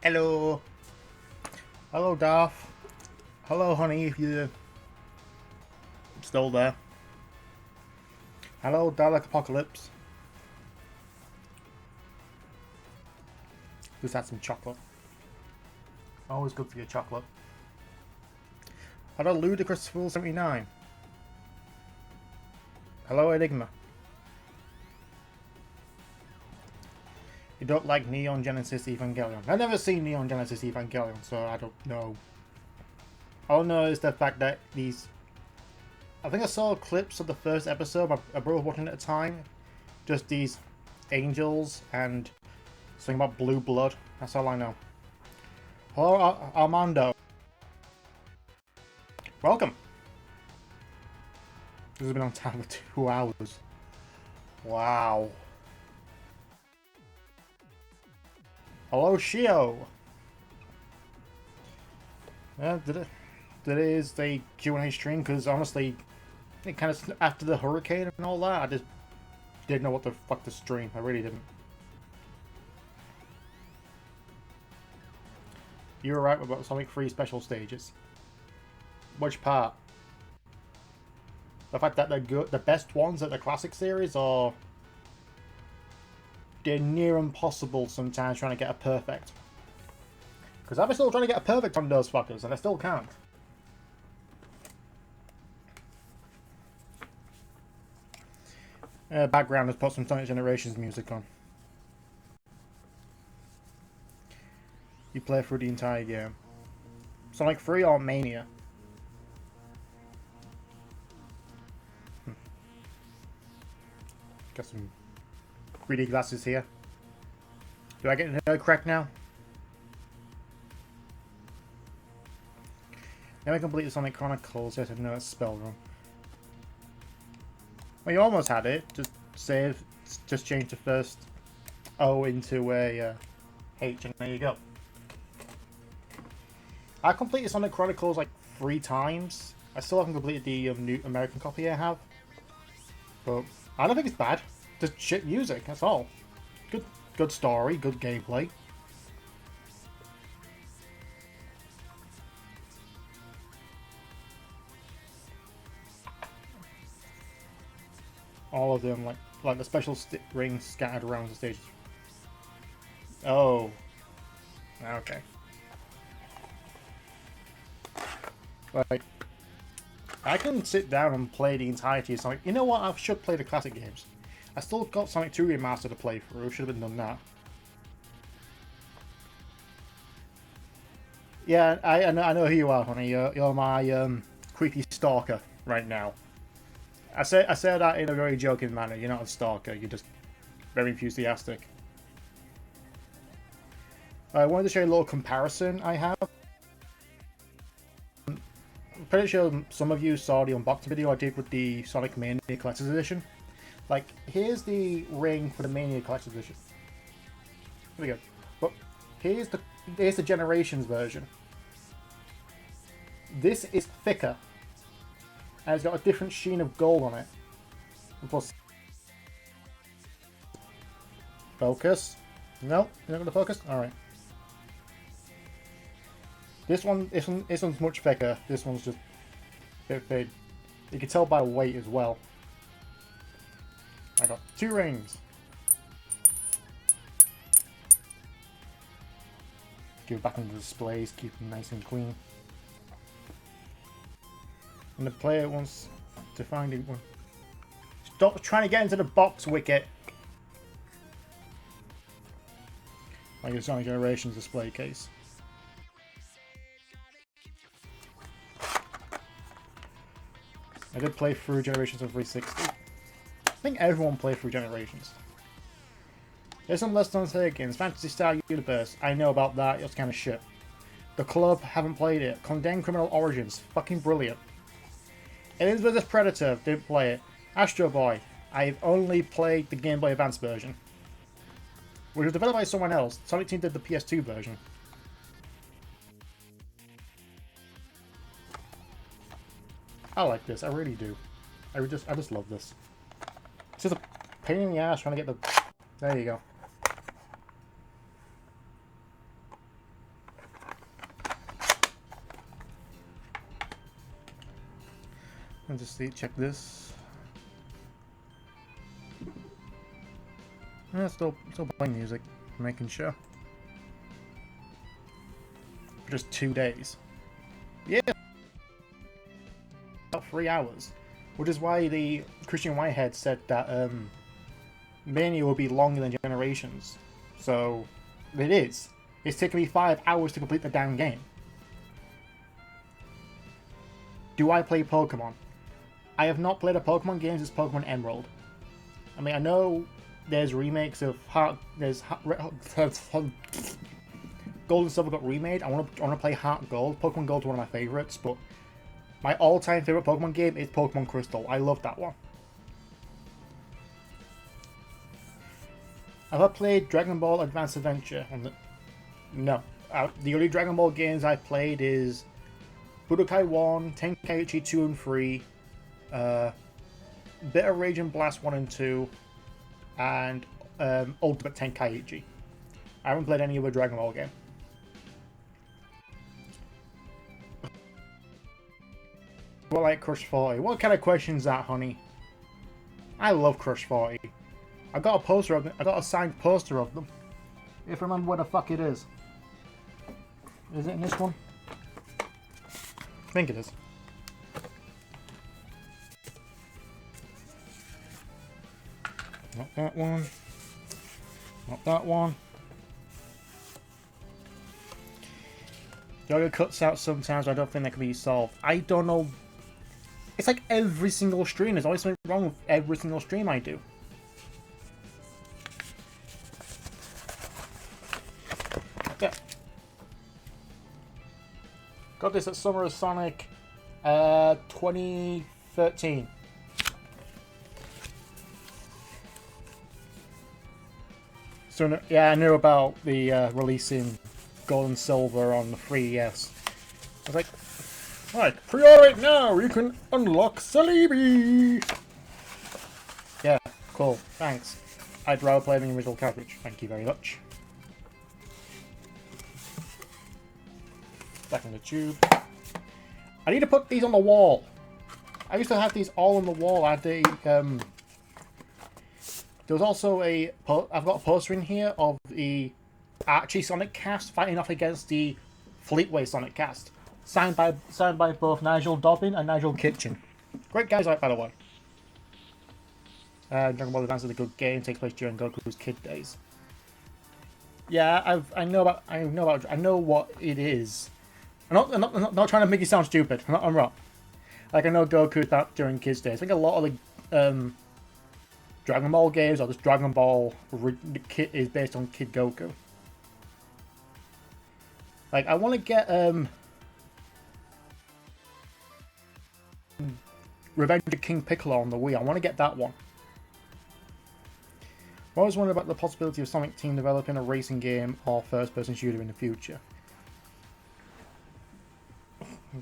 Hello. Hello, Darth. Hello, honey, if you're still there. Hello, Dalek Apocalypse. Just had some chocolate. Always good for your chocolate. Hello, Ludicrous Fool 79. Hello, Enigma. You don't like Neon Genesis Evangelion. I've never seen Neon Genesis Evangelion, so I don't know. All I know is the fact that these... I think I saw clips of the first episode. My brother was watching at the time. Just these angels and something about blue blood. That's all I know. Hello, Armando. Welcome. This has been on time for 2 hours. Wow. Hello, Shio. Yeah, that is the QnA stream, because honestly, it kind of after the hurricane and all that, I just didn't know what the fuck to stream. I really didn't. You were right about Sonic 3 special stages. Which part? The fact that they're good, the best ones at the classic series, or they're near impossible sometimes trying to get a perfect. Because I'm still trying to get a perfect on those fuckers, and I still can't. Background has put some Sonic Generations music on. You play through the entire game. Sonic 3 or Mania? Got some 3D glasses here. Do I get the nerd correct now? Never complete the Sonic Chronicles, yes I know it's spelled wrong. Well, you almost had it. Just save, just change the first O into a H and there you go. I completed Sonic Chronicles like 3 times. I still haven't completed the new American copy I have. But I don't think it's bad. Just shit music, that's all. Good story, good gameplay. All of them, like the special rings scattered around the stage. Oh. Okay. Like, I can sit down and play the entirety of Sonic. You know what? I should play the classic games. I still got Sonic 2 Remastered to play through. Should have been done that. Yeah, I know who you are, honey. You're my creepy stalker right now. I say that in a very joking manner. You're not a stalker. You're just very enthusiastic. I wanted to show you a little comparison I have. I'm pretty sure some of you saw the unboxing video I did with the Sonic Mania Collector's Edition. Like, here's the ring for the Mania Collector's Edition. Here we go. But here's the Generations version. This is thicker. And it's got a different sheen of gold on it. And plus, focus. No, you're not going to focus? Alright. This one's much thicker. This one's just a bit fade. You can tell by weight as well. I got 2 rings. Give it back on the displays, keep them nice and clean. And the player wants to find it. Stop trying to get into the box, Wicket. Like your Sonic Generations display case. I did play through Generations on 360. I think everyone played through Generations. There's some less known games. Fantasy Star Universe. I know about that. It's kind of shit. The Club. Haven't played it. Condemned Criminal Origins. Fucking brilliant. Aliens vs Predator. Didn't play it. Astro Boy. I've only played the Game Boy Advance version, which was developed by someone else. Sonic Team did the PS2 version. I like this. I really do. I just love this. It's just a pain in the ass trying to get the... There you go. Let's just see, check this. Yeah, still playing music, making sure. For just 2 days. Yeah, about 3 hours. Which is why the Christian Whitehead said that Mania will be longer than Generations. So, it is. It's taken me 5 hours to complete the damn game. Do I play Pokemon? I have not played a Pokemon game since Pokemon Emerald. I mean, I know there's remakes of Gold and Silver got remade. I want to play Heart Gold. Pokemon Gold is one of my favorites, but my all-time favorite Pokemon game is Pokemon Crystal. I love that one. Have I played Dragon Ball Advance Adventure? No. The only Dragon Ball games I played is Budokai 1, Tenkaichi 2 and 3, Bitter Rage and Blast 1 and 2, and Ultimate Tenkaichi. I haven't played any other Dragon Ball game. What like Crush 40? What kind of question is that, honey? I love Crush 40. I got a poster of them. I got a signed poster of them. If I remember where the fuck it is. Is it in this one? I think it is. Not that one. Not that one. Yoga cuts out sometimes, but I don't think that can be solved. I don't know. It's like every single stream. There's always something wrong with every single stream I do. Yeah. Got this at Summer of Sonic 2013. So yeah, I knew about the releasing Gold and Silver on the 3DS. I was like, right, pre-order it now, you can unlock Celebi! Yeah, cool, thanks. I'd rather play the original cartridge, thank you very much. Back in the tube. I need to put these on the wall. I used to have these all on the wall. I had the, there was also a, I've got a poster in here of the Archie Sonic cast fighting off against the Fleetway Sonic cast. Signed by both Nigel Dobbin and Nigel Kitchen. Great guys, by the way. Dragon Ball Advance is a good game. Takes place during Goku's kid days. Yeah, I know what it is. I'm not trying to make you sound stupid. I'm not. Like I know Goku back during kids days. I think a lot of the Dragon Ball games or just Dragon Ball is based on Kid Goku. Like I want to get Revenge of King Piccolo on the Wii. I want to get that one. I always wondered about the possibility of Sonic Team developing a racing game or first-person shooter in the future.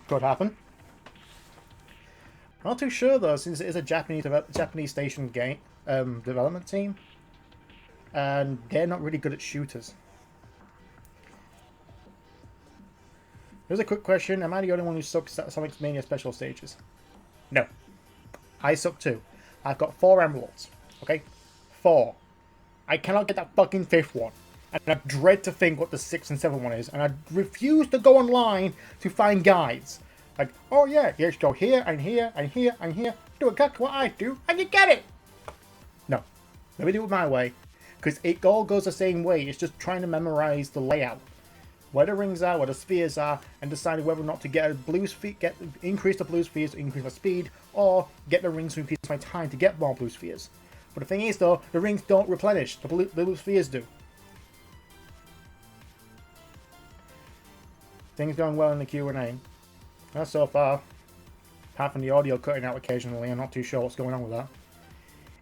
Could happen. I'm not too sure though, since it is a Japanese station game development team, and they're not really good at shooters. Here's a quick question: am I the only one who sucks at Sonic's Mania special stages? No, I suck too. I've got 4 emeralds. Okay, 4. I cannot get that fucking 5th one. And I dread to think what the 6th and 7th one is. And I refuse to go online to find guides. Like, oh yeah, you just go here, and here, and here, and here. Do exactly what I do, and you get it! No. Let me do it my way. Because it all goes the same way. It's just trying to memorize the layout. Where the rings are, where the spheres are, and deciding whether or not to get a blue sphere, increase the blue spheres to increase my speed, or get the rings to increase my time to get more blue spheres. But the thing is though, the rings don't replenish. The blue spheres do. Things going well in the QnA. Not so far. Apart from the audio cutting out occasionally, I'm not too sure what's going on with that.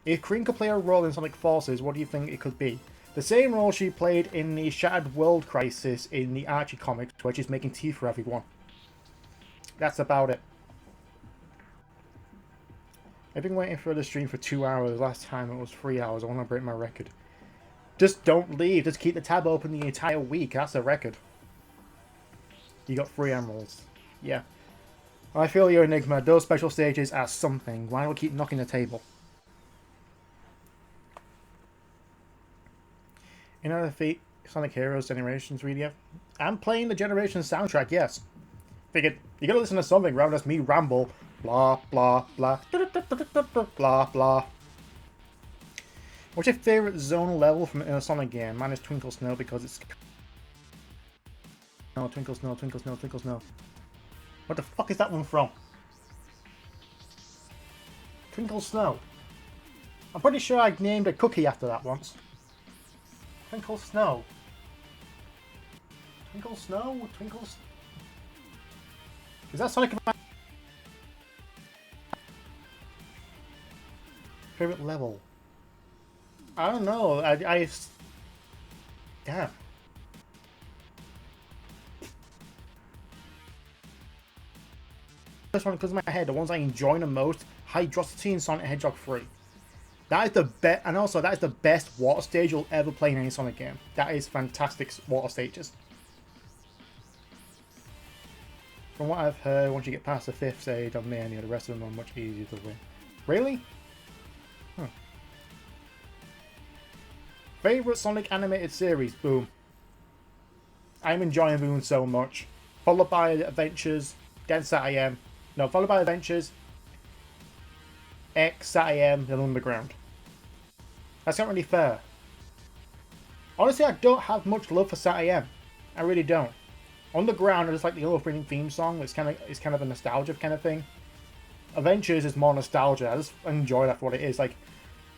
If Cream could play a role in Sonic Forces, what do you think it could be? The same role she played in the Shattered World Crisis in the Archie comics, where she's making tea for everyone. That's about it. I've been waiting for the stream for 2 hours. Last time it was 3 hours. I want to break my record. Just don't leave. Just keep the tab open the entire week. That's a record. You got 3 emeralds. Yeah. I feel your Enigma. Those special stages are something. Why do I keep knocking the table? You know the feat Sonic Heroes Generations video? I'm playing the Generations soundtrack, yes. Figured, you gotta listen to something rather than just me ramble. Blah, blah, blah. Blah, blah. What's your favourite zone level from a Sonic game? Mine is Twinkle Snow because it's... No, Twinkle Snow, Twinkle Snow, Twinkle Snow. What the fuck is that one from? Twinkle Snow. I'm pretty sure I named a cookie after that once. Twinkle Snow. Twinkle Snow? Twinkle... Is that Sonic... Favorite level? I don't know. Damn. First one that comes to my head, the ones I enjoy the most, Hydrocity and Sonic Hedgehog 3. That is the best, and also that is the best water stage you'll ever play in any Sonic game. That is fantastic water stages. From what I've heard, once you get past the 5th stage on Mania, the rest of them are much easier to win. Really? Huh. Favorite Sonic animated series? Boom. I'm enjoying Boom so much. Followed by Adventures, then SatIM. No, followed by Adventures, X, SatIM, then Underground. That's not really fair. Honestly, I don't have much love for SatIM. I really don't. Underground is like the opening theme song. It's kind of a nostalgia kind of thing. Adventures is more nostalgia. I just enjoy that for what it is. Like,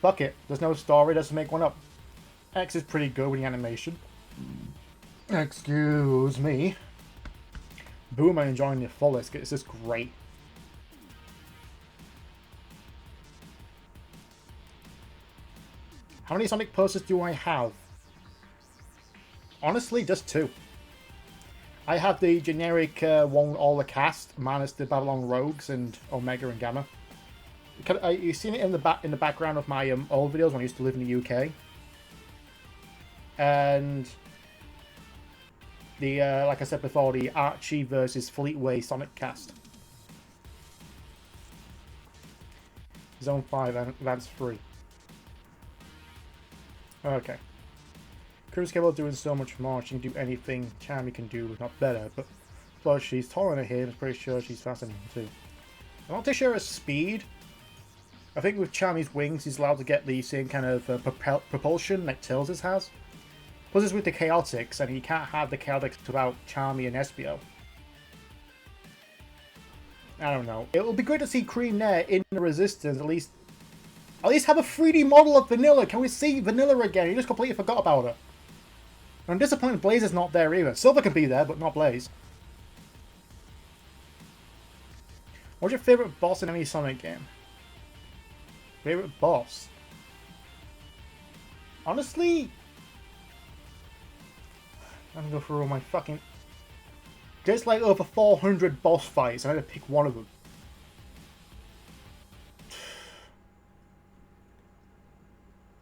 fuck it. There's no story. Let's make one up. X is pretty good with the animation. Excuse me. Boom, I'm enjoying the fullest. It's just great. How many Sonic posters do I have? Honestly, just 2. I have the generic one, all the cast, minus the Babylon Rogues and Omega and Gamma. You've seen it in the background of my old videos when I used to live in the UK. And the like I said before, the Archie versus Fleetway Sonic cast. Zone 5 and Advance 3. Okay. Cruz Cable doing so much more. She can do anything Chami can do, if not better. But plus, she's taller than him. I'm pretty sure she's faster than him too. I'm not too sure her speed. I think with Chami's wings, he's allowed to get the same kind of propulsion that Tails' has. Plus, it's with the Chaotix, and you can't have the Chaotix without Chami and Espio. I don't know. It would be great to see QnA in the Resistance, at least have a 3D model of Vanilla. Can we see Vanilla again? You just completely forgot about her. I'm disappointed Blaze is not there either. Silver can be there, but not Blaze. What's your favourite boss in any Sonic game? Favourite boss? Honestly, I'm gonna go through all my fucking... There's like over 400 boss fights. I had to pick one of them.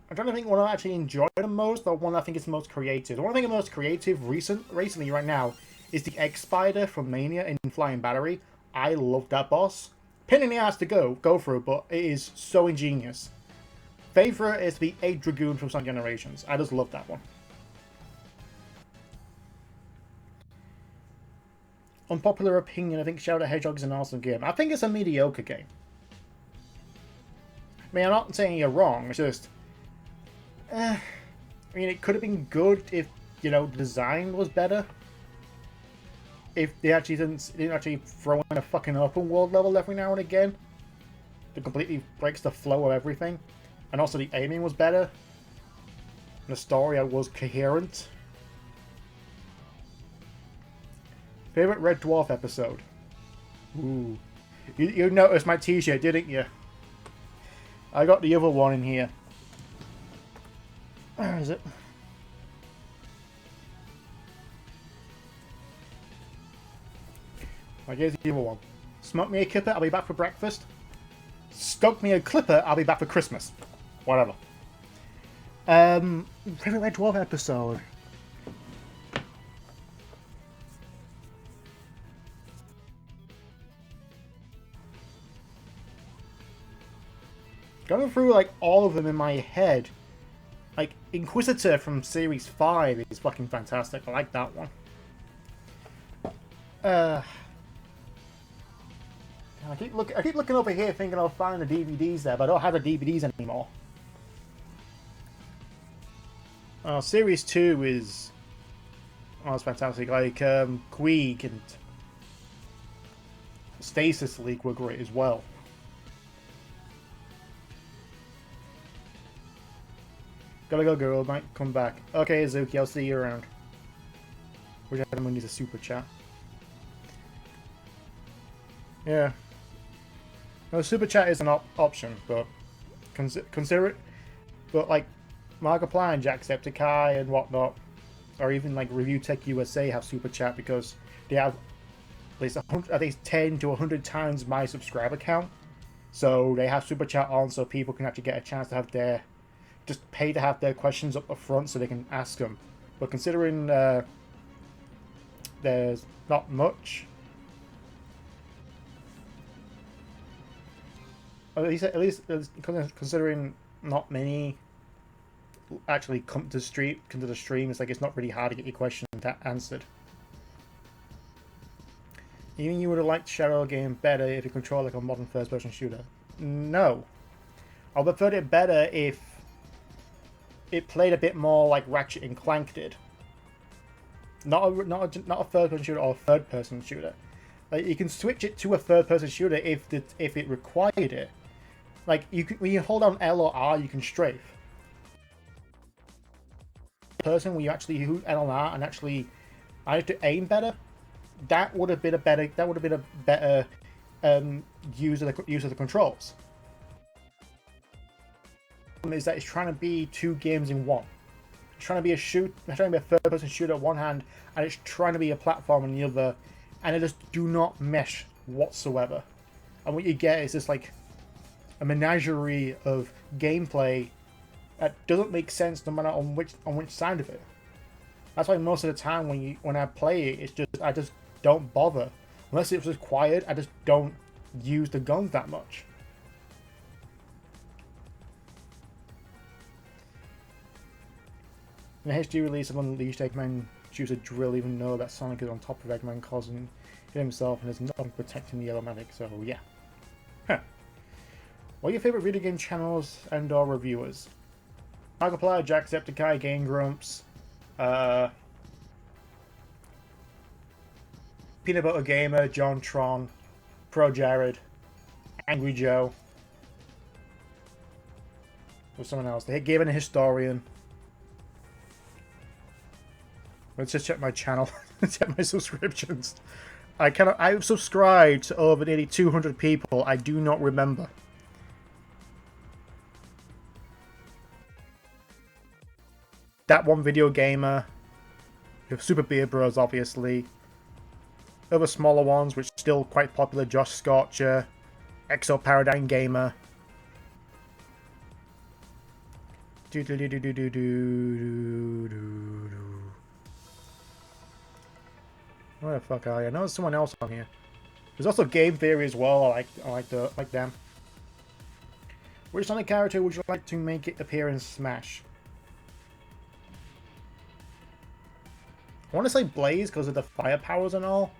I'm trying to think what I actually enjoy the most, or one I think is the most creative. The one I think is most creative recently right now is the X-Spider from Mania in Flying Battery. I love that boss. Pain in the ass to go through, but it is so ingenious. Favorite is the 8 Dragoon from Sonic Generations. I just love that one. Unpopular opinion, I think Shadow the Hedgehog is an awesome game. I think it's a mediocre game. I mean, I'm not saying you're wrong, it's just... I mean, it could have been good if, you know, the design was better. If they actually didn't actually throw in a fucking open world level every now and again. That completely breaks the flow of everything. And also the aiming was better. And the story was coherent. Favorite Red Dwarf episode? Ooh. You noticed my t-shirt, didn't you? I got the other one in here. Where is it? Here's the other one. Smoke me a clipper, I'll be back for breakfast. Stoke me a clipper, I'll be back for Christmas. Whatever. Favorite Red Dwarf episode? Going through like all of them in my head, like Inquisitor from Series 5 is fucking fantastic. I like that one. I keep looking over here thinking I'll find the DVDs there, but I don't have the DVDs anymore. Series 2 is... Oh, it's fantastic. Like, Queeg and Stasis League were great as well. Gotta go, girl. Might come back. Okay, Azuki, I'll see you around. Wish anyone needs a super chat. Yeah. No, super chat is an option, but consider it. But like, Markiplier and Jacksepticeye and whatnot, or even like Review Tech USA have super chat because they have at least 100, I think 10 to 100 times my subscriber count. So they have super chat on, so people can actually get a chance to have their just pay to have their questions up front so they can ask them. But considering there's not much. At least considering not many actually come to the stream, it's like it's not really hard to get your question answered. Even you would have liked Shadow game better if it controlled like a modern first-person shooter. No, I would have preferred it better if it played a bit more like Ratchet and Clank did. Not a third-person shooter or a third-person shooter. Like you can switch it to a third-person shooter if it required it. Like when you hold down L or R, you can strafe. Person when you actually use L and R and actually manage to aim better, that would have been a better use of the controls. Is that it's trying to be two games in one. It's trying to be a third-person shooter on one hand, and it's trying to be a platform on the other, and they just do not mesh whatsoever. And what you get is just like a menagerie of gameplay that doesn't make sense no matter on which side of it. That's why most of the time when I play it, it's just I just don't bother unless it's required. I just don't use the guns that much. In the HD release of Unleashed, Eggman shoots a drill even though that Sonic is on top of Eggman, causing it himself, and there's nothing protecting the yellow medic. So yeah. Huh. What are your favourite video game channels and or reviewers? Markiplier, Jacksepticeye, Game Grumps, Peanut Butter Gamer, John Tron, Pro Jared, Angry Joe. Or someone else. They gave it a historian. Let's just check my channel. Check my subscriptions. I've subscribed to over nearly 200 people. I do not remember. That One Video Gamer. You have Super Beer Bros, obviously. Other smaller ones, which are still quite popular. Josh Scorcher, Exo Paradigm Gamer. Where the fuck are you? I know there's someone else on here. There's also Game Theory as well. I like them. Which Sonic character would you like to make it appear in Smash? I want to say Blaze because of the fire powers and all.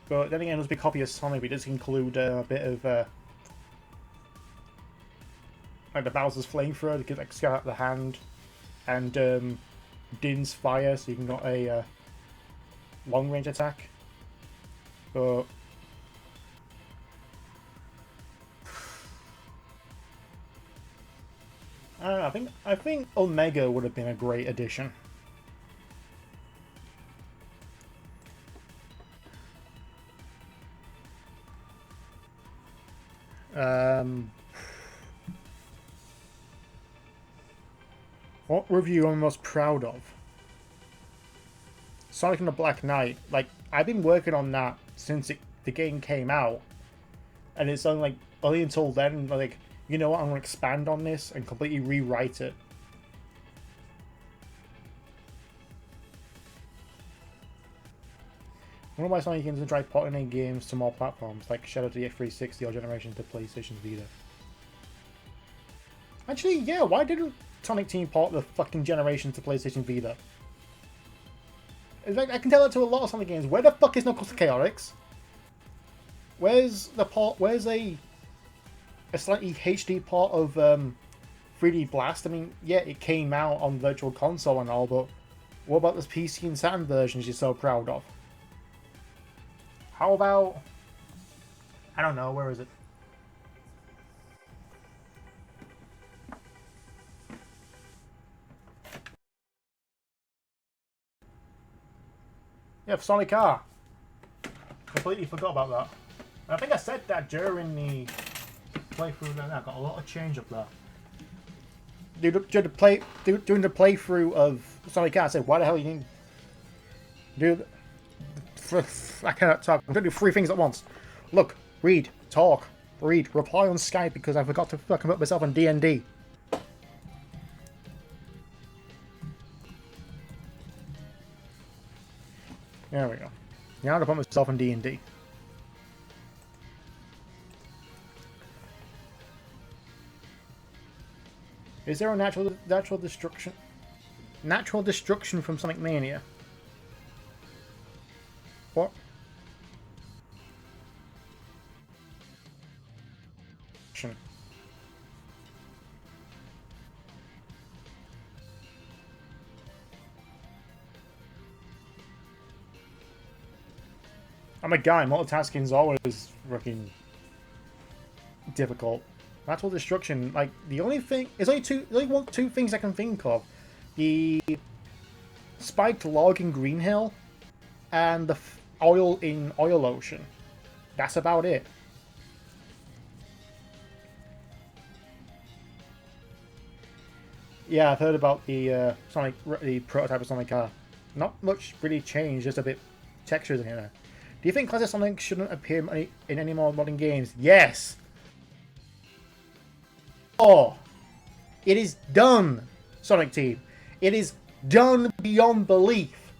But then again, it was a big copy of Sonic. We just include a bit of like the Bowser's flamethrower to get like scare out the hand, and Din's fire, so you can get a long range attack. But I don't know. I think Omega would have been a great addition. What review I'm most proud of? Sonic and the Black Knight. Like, I've been working on that since the game came out, and it's only until then, like, you know what, I'm going to expand on this and completely rewrite it. One of my Sonic games to try porting in games to more platforms, like Shadow to the X360 or Generation to PlayStation Vita. Actually, yeah, why didn't Sonic Team port the fucking Generations to PlayStation Vita? In fact, I can tell that to a lot of Sonic games. Where the fuck is Knuckles Chaotix? Where's the port? Where's a slightly HD port of 3D Blast? I mean, yeah, it came out on Virtual Console and all, but what about this PC and Saturn versions you're so proud of? How about... I don't know, where is it? Yeah, for Sonic R. Completely forgot about that. And I think I said that during the playthrough. I got a lot of change up there. During the playthrough of Sonic R, I said, "Why the hell you need do?" I cannot talk. I'm going to do 3 things at once. Look, read, talk, read, reply on Skype because I forgot to fucking put myself on D&D. There we go. Now to put myself on D&D. Is there a natural destruction? Natural destruction from Sonic Mania? What? I'm a guy, multitasking is always fucking difficult. Natural destruction, like, the only thing... There's only two things I can think of. The spiked log in Green Hill and the oil in Oil Ocean. That's about it. Yeah, I've heard about the the prototype of Sonic R. Not much really changed, just a bit textures in here. Do you think Classic Sonic shouldn't appear in any more modern games? Yes! Oh! It is done, Sonic Team. It is done beyond belief.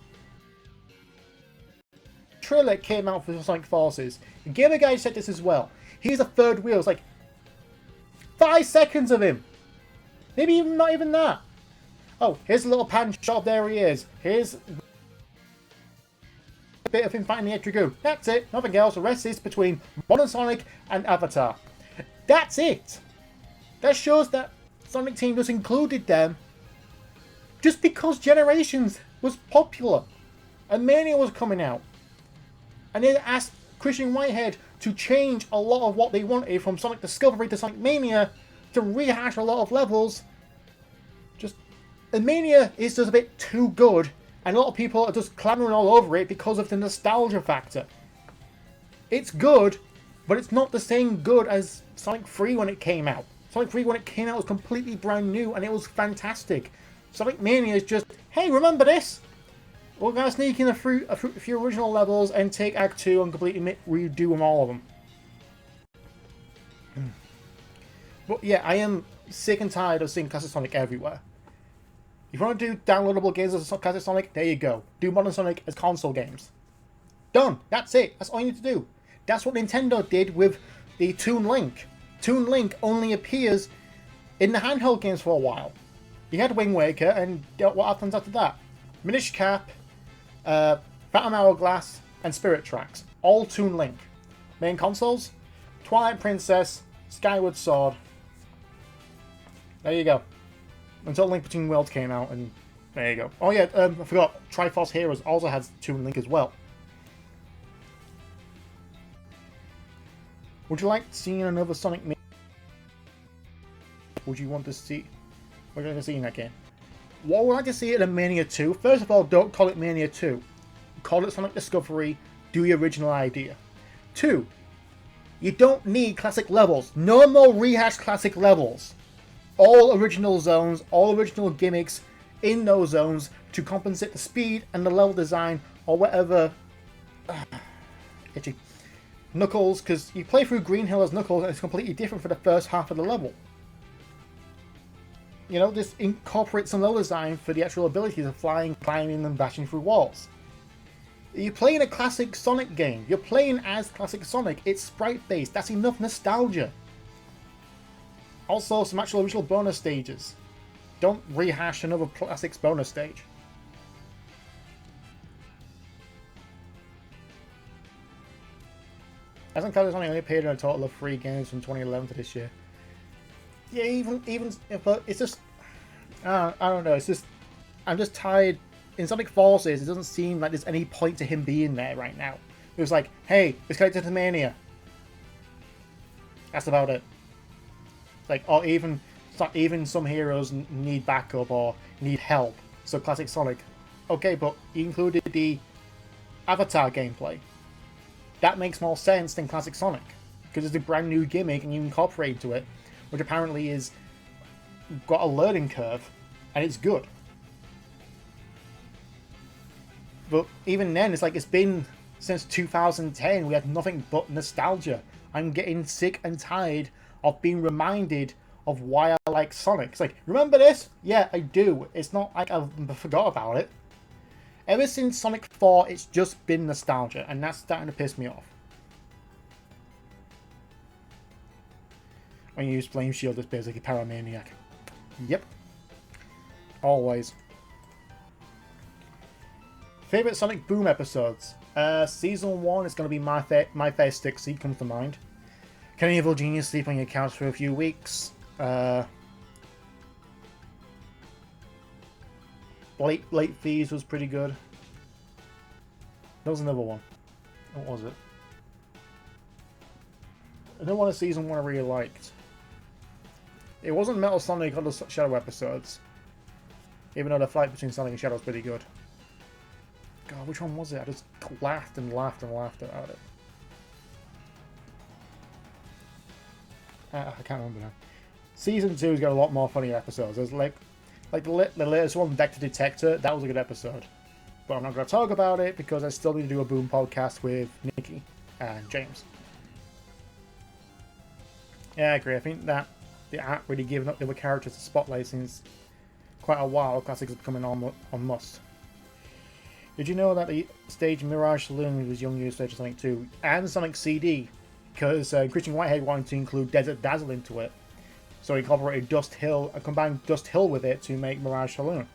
The trailer came out for Sonic Forces. The Gamer Guy said this as well. Here's a third wheel. It's like 5 seconds of him. Maybe even not even that. Oh, here's a little pan shot. There he is. Here's a bit of him fighting the Etrigo. That's it. Nothing else. The rest is between Modern Sonic and Avatar. That's it. That shows that Sonic Team just included them just because Generations was popular and Mania was coming out. And they asked Christian Whitehead to change a lot of what they wanted from Sonic Discovery to Sonic Mania to rehash a lot of levels. And Mania is just a bit too good, and a lot of people are just clamoring all over it because of the nostalgia factor. It's good, but it's not the same good as Sonic 3 when it came out. Sonic 3 when it came out was completely brand new, and it was fantastic. Sonic Mania is just, hey, remember this? We're going to sneak in a few original levels and take Act 2 and completely redo them, all of them. But yeah, I am sick and tired of seeing Classic Sonic everywhere. If you want to do downloadable games as Classic Sonic, there you go. Do Modern Sonic as console games. Done. That's it. That's all you need to do. That's what Nintendo did with the Toon Link. Toon Link only appears in the handheld games for a while. You had Wind Waker, and what happens after that? Minish Cap, Phantom Hourglass, and Spirit Tracks. All Toon Link. Main consoles? Twilight Princess, Skyward Sword. There you go. Until Link Between Worlds came out, and there you go. Oh yeah, I forgot, Triforce Heroes also has Toon Link as well. Would you like to see another Sonic Mania? Would you want to see... What would you like to see in that game? What would I like to see in Mania 2? First of all, don't call it Mania 2. Call it Sonic Discovery. Do your original idea. 2. You don't need classic levels. No more rehashed classic levels. All original zones, all original gimmicks in those zones to compensate the speed and the level design or whatever. Itchy. Knuckles, because you play through Green Hill as Knuckles and it's completely different for the first half of the level. You know, just incorporate some level design for the actual abilities of flying, climbing, and bashing through walls. You're playing a classic Sonic game. You're playing as classic Sonic. It's sprite-based. That's enough nostalgia. Also, some actual original bonus stages. Don't rehash another Classics bonus stage. Hasn't Classics only appeared in a total of 3 games from 2011 to this year? Yeah, even, but it's just, I don't know. It's just, I'm just tired. In Sonic Forces, it doesn't seem like there's any point to him being there right now. It was like, hey, it's connected to Mania. That's about it. Like, or even some heroes need backup or need help. So Classic Sonic, okay, but you included the Avatar gameplay. That makes more sense than Classic Sonic because it's a brand new gimmick and you incorporate into it, which apparently is got a learning curve, and it's good. But even then, it's like it's been since 2010. We had nothing but nostalgia. I'm getting sick and tired of being reminded of why I like Sonic. It's like, remember this? Yeah, I do. It's not like I forgot about it. Ever since Sonic 4, it's just been nostalgia, and that's starting to piss me off. When you use Flame Shield, it's basically Paramaniac. Yep. Always. Favorite Sonic Boom episodes? Season 1 is going to be My Fair Stick Seed comes to mind. Can an evil genius sleep on your couch for a few weeks? Late Fees was pretty good. There was another one. What was it? Another one of Season 1 I really liked. It wasn't Metal Sonic or the Shadow episodes. Even though the fight between Sonic and Shadow was pretty good. God, which one was it? I just laughed and laughed and laughed about it. I can't remember now. Season 2's got a lot more funny episodes. There's like the latest one, Vector Detector, that was a good episode. But I'm not going to talk about it because I still need to do a Boom podcast with Nikki and James. Yeah, I agree. I think that they aren't really giving up the other characters the spotlight since quite a while. Classics is becoming on must. Did you know that the stage Mirage Saloon was young use stage of Sonic 2 and Sonic CD? Because Christian Whitehead wanted to include Desert Dazzle into it. So he incorporated Dust Hill and combined Dust Hill with it to make Mirage Saloon.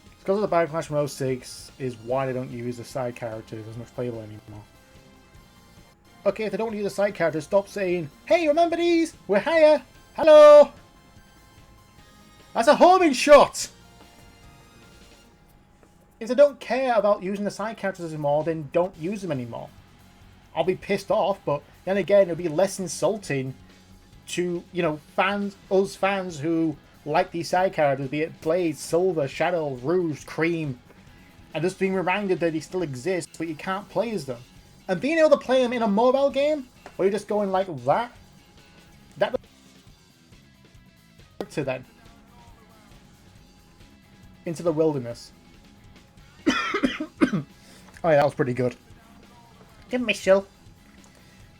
It's because of the backlash from 06 is why they don't use the side characters as much playable anymore. Okay, if they don't use the side characters, stop saying, hey, remember these? We're here! Hello! That's a homing shot! If they don't care about using the side characters anymore, then don't use them anymore. I'll be pissed off, but then again, it'll be less insulting to, you know, us fans who like these side characters, be it Blaze, Silver, Shadow, Rouge, Cream, and just being reminded that they still exist, but you can't play as them. And being able to play them in a mobile game, where you're just going like that to then. Into the wilderness. Oh yeah, that was pretty good. Give me chill.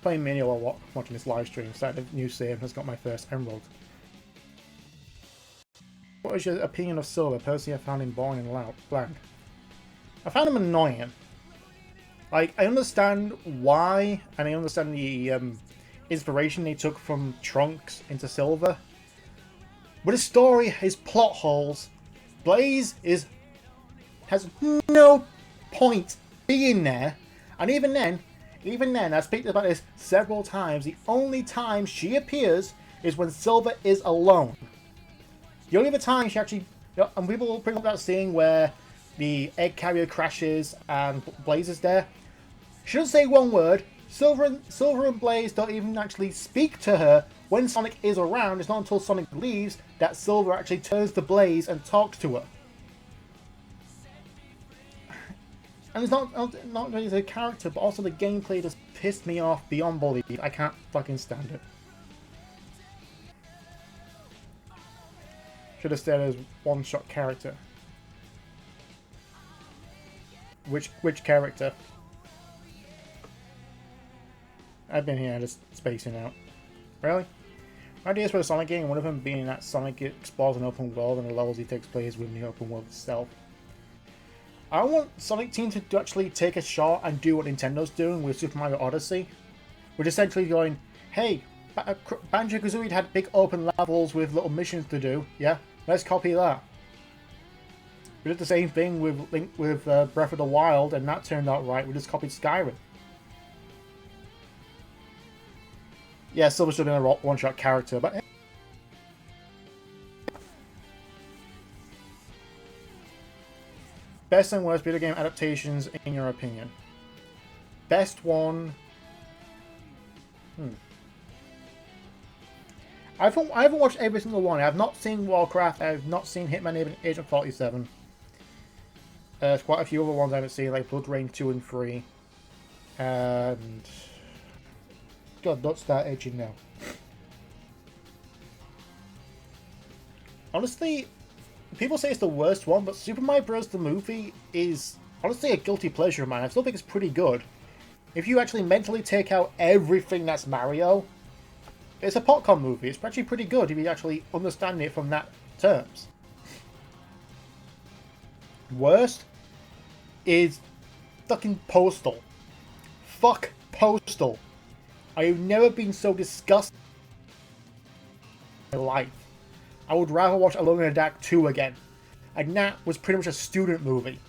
Playing Mania while watching this live stream. Started a new save and has got my first emerald. What is your opinion of Silver? Personally, I found him boring and bland. I found him annoying. Like, I understand why, and I understand the inspiration they took from Trunks into Silver. But his story, his plot holes, Blaze has no point being there. And even then, I've spoken about this several times, the only time she appears is when Silver is alone. The only other time she actually... And people will bring up that scene where the egg carrier crashes and Blaze is there. She doesn't say one word. Silver and Blaze don't even actually speak to her when Sonic is around. It's not until Sonic leaves that Silver actually turns to Blaze and talks to her. And it's not only the character, but also the gameplay just pissed me off beyond belief. I can't fucking stand it. Should have stayed as one-shot character. Which character? I've been here just spacing out. Really? Ideas for a Sonic game, one of them being that Sonic explores an open world and the levels he takes place within the open world itself. I want Sonic Team to actually take a shot and do what Nintendo's doing with Super Mario Odyssey. Which is essentially going, hey, Banjo-Kazooie had big open levels with little missions to do. Yeah, let's copy that. We did the same thing with Breath of the Wild, and that turned out right. We just copied Skyrim. Yeah, Silver should have been a one-shot character, but... Best and worst video game adaptations, in your opinion? Best one... I haven't watched every single one. I've not seen Warcraft. I've not seen Hitman Agent 47. There's quite a few other ones I haven't seen, like Blood Rain 2 and 3. And... God, don't start edging now. Honestly, people say it's the worst one, but Super Mario Bros. The movie is honestly a guilty pleasure of mine. I still think it's pretty good. If you actually mentally take out everything that's Mario, it's a popcorn movie. It's actually pretty good if you actually understand it from that terms. Worst is fucking Postal. Fuck Postal. I have never been so disgusted in my life. I would rather watch Alone in the Dark 2 again. And that was pretty much a student movie.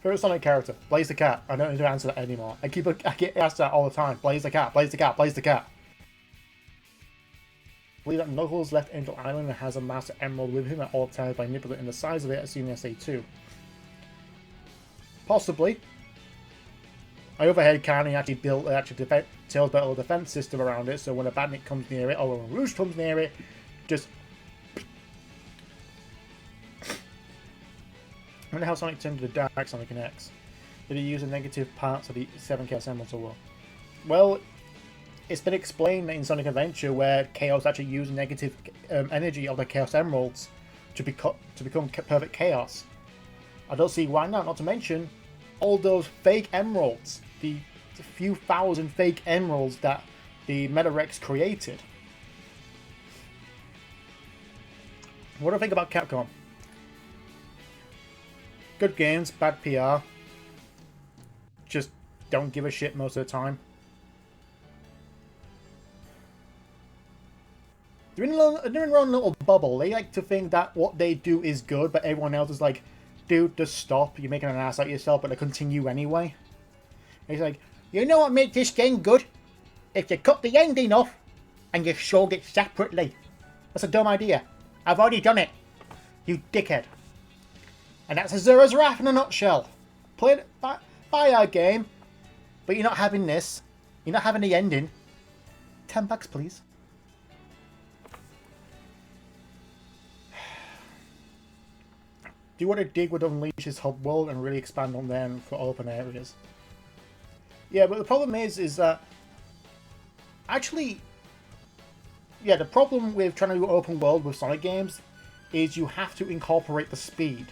Favorite Sonic character? Blaze the Cat. I don't need to answer that anymore. I get asked that all the time. Blaze the Cat, Blaze the Cat, Blaze the Cat. I believe that Knuckles left Angel Island and has a Master Emerald with him at all times by manipulating the size of it as seen in SA2. Possibly. My overhead cannon actually built Tails built a defense system around it, so when a Badnik comes near it, or when a Rouge comes near it, just... I wonder how Sonic turned to the Dark Sonic and X. Did he use the negative parts of the 7 Chaos Emeralds or what? Well, it's been explained in Sonic Adventure where Chaos actually used negative energy of the Chaos Emeralds to become perfect Chaos. I don't see why not to mention all those fake emeralds. The few thousand fake emeralds that the Metarex created. What do I think about Capcom? Good games, bad PR. Just don't give a shit most of the time. They're in their own little bubble. They like to think that what they do is good, but everyone else is like, dude, just stop. You're making an ass out of yourself, but they continue anyway. And he's like, you know what makes this game good? If you cut the ending off and you showed it separately. That's a dumb idea. I've already done it. You dickhead. And that's Azura's Wrath in a nutshell. Buy our game, but you're not having this. You're not having the ending. $10, please. Do you want to dig with Unleash's hub world and really expand on them for open areas? Yeah, but the problem is that actually, yeah, the problem with trying to do open world with Sonic games is you have to incorporate the speed.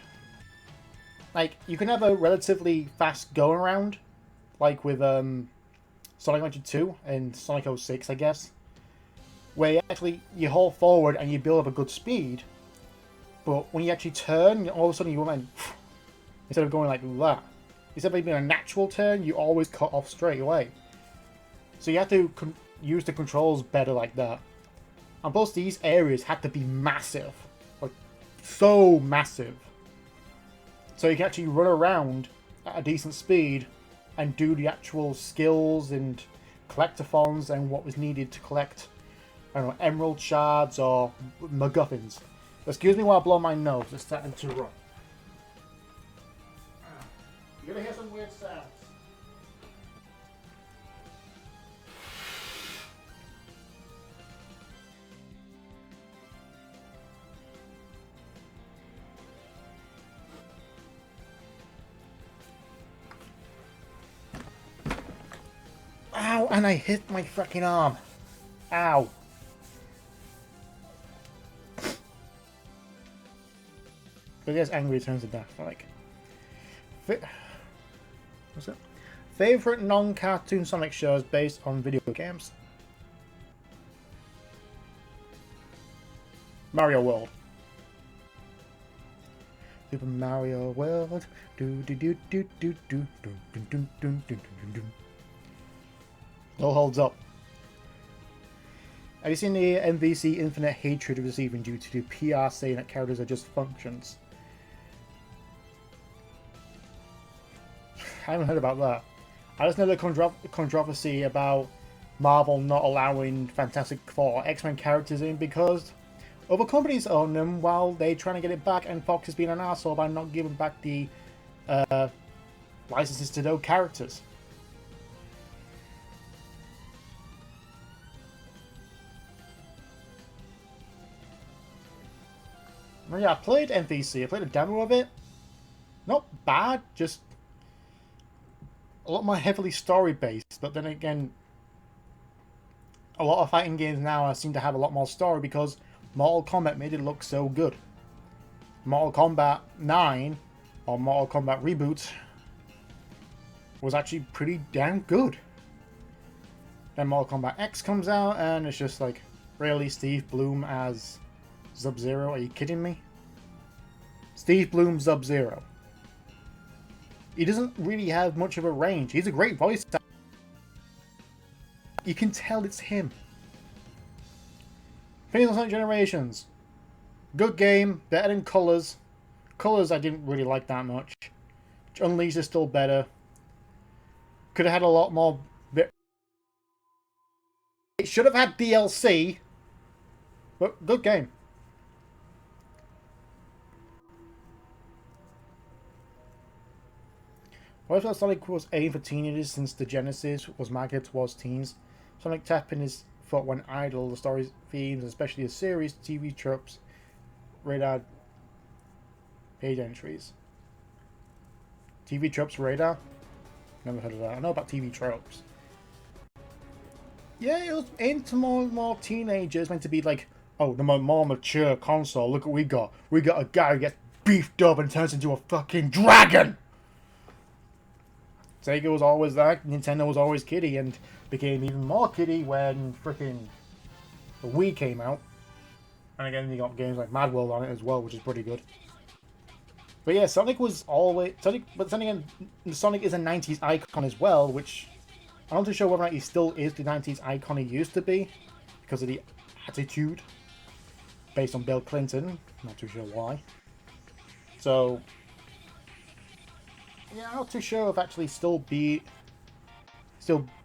Like, you can have a relatively fast go around, like with Sonic Adventure 2 and Sonic 06, I guess, where you hold forward and you build up a good speed, but when you actually turn, all of a sudden you went, instead of going like that, instead of being a natural turn, you always cut off straight away. So you have to use the controls better like that. And both these areas had to be massive, like so massive. So you can actually run around at a decent speed and do the actual skills and collectathons and what was needed to collect, I don't know, emerald shards or MacGuffins. Excuse me while I blow my nose, it's starting to run. You're gonna hear some weird sounds. Ow, and I hit my fucking arm. Ow. But yes, angry turns to death. Like, what's it? Favorite non-cartoon Sonic shows based on video games? Mario World. Super Mario World. Do do do do do do do do do do do do do. Still holds up. Have you seen the MVC infinite hatred receiving due to the PR saying that characters are just functions? I haven't heard about that. I just know the controversy about Marvel not allowing Fantastic Four or X-Men characters in because other companies own them while they're trying to get it back, and Fox has been an asshole by not giving back the licenses to those characters. Well, yeah, I played MVC. I played a demo of it. Not bad, just a lot more heavily story-based. But then again, a lot of fighting games now seem to have a lot more story because Mortal Kombat made it look so good. Mortal Kombat 9, or Mortal Kombat Reboot, was actually pretty damn good. Then Mortal Kombat X comes out, and it's just like, really, Steve Blum as Sub-Zero? Are you kidding me? Steve Blum Sub-Zero. He doesn't really have much of a range. He's a great voice actor. You can tell it's him. Final Sonic Generations. Good game, better than Colors. Colors I didn't really like that much. Unleashed is still better. Could have had a lot more. It should have had DLC. But good game. While Sonic was aimed for teenagers since the Genesis was marketed towards teens, Sonic tapping his foot when idle, the story's themes, especially the series, TV tropes, radar page entries. TV tropes radar? Never heard of that. I know about TV tropes. Yeah, it was aimed to more teenagers, meant to be like, oh, the more mature console, look what we got. We got a guy who gets beefed up and turns into a fucking dragon! Sega was always that, Nintendo was always kiddie, and became even more kiddie when frickin' the Wii came out. And again, you got games like Mad World on it as well, which is pretty good. But yeah, Sonic was always... But then again, Sonic is a 90s icon as well, which I'm not too sure whether or not he still is the 90s icon he used to be, because of the attitude, based on Bill Clinton. Not too sure why. So... yeah, I'm not too sure if actually still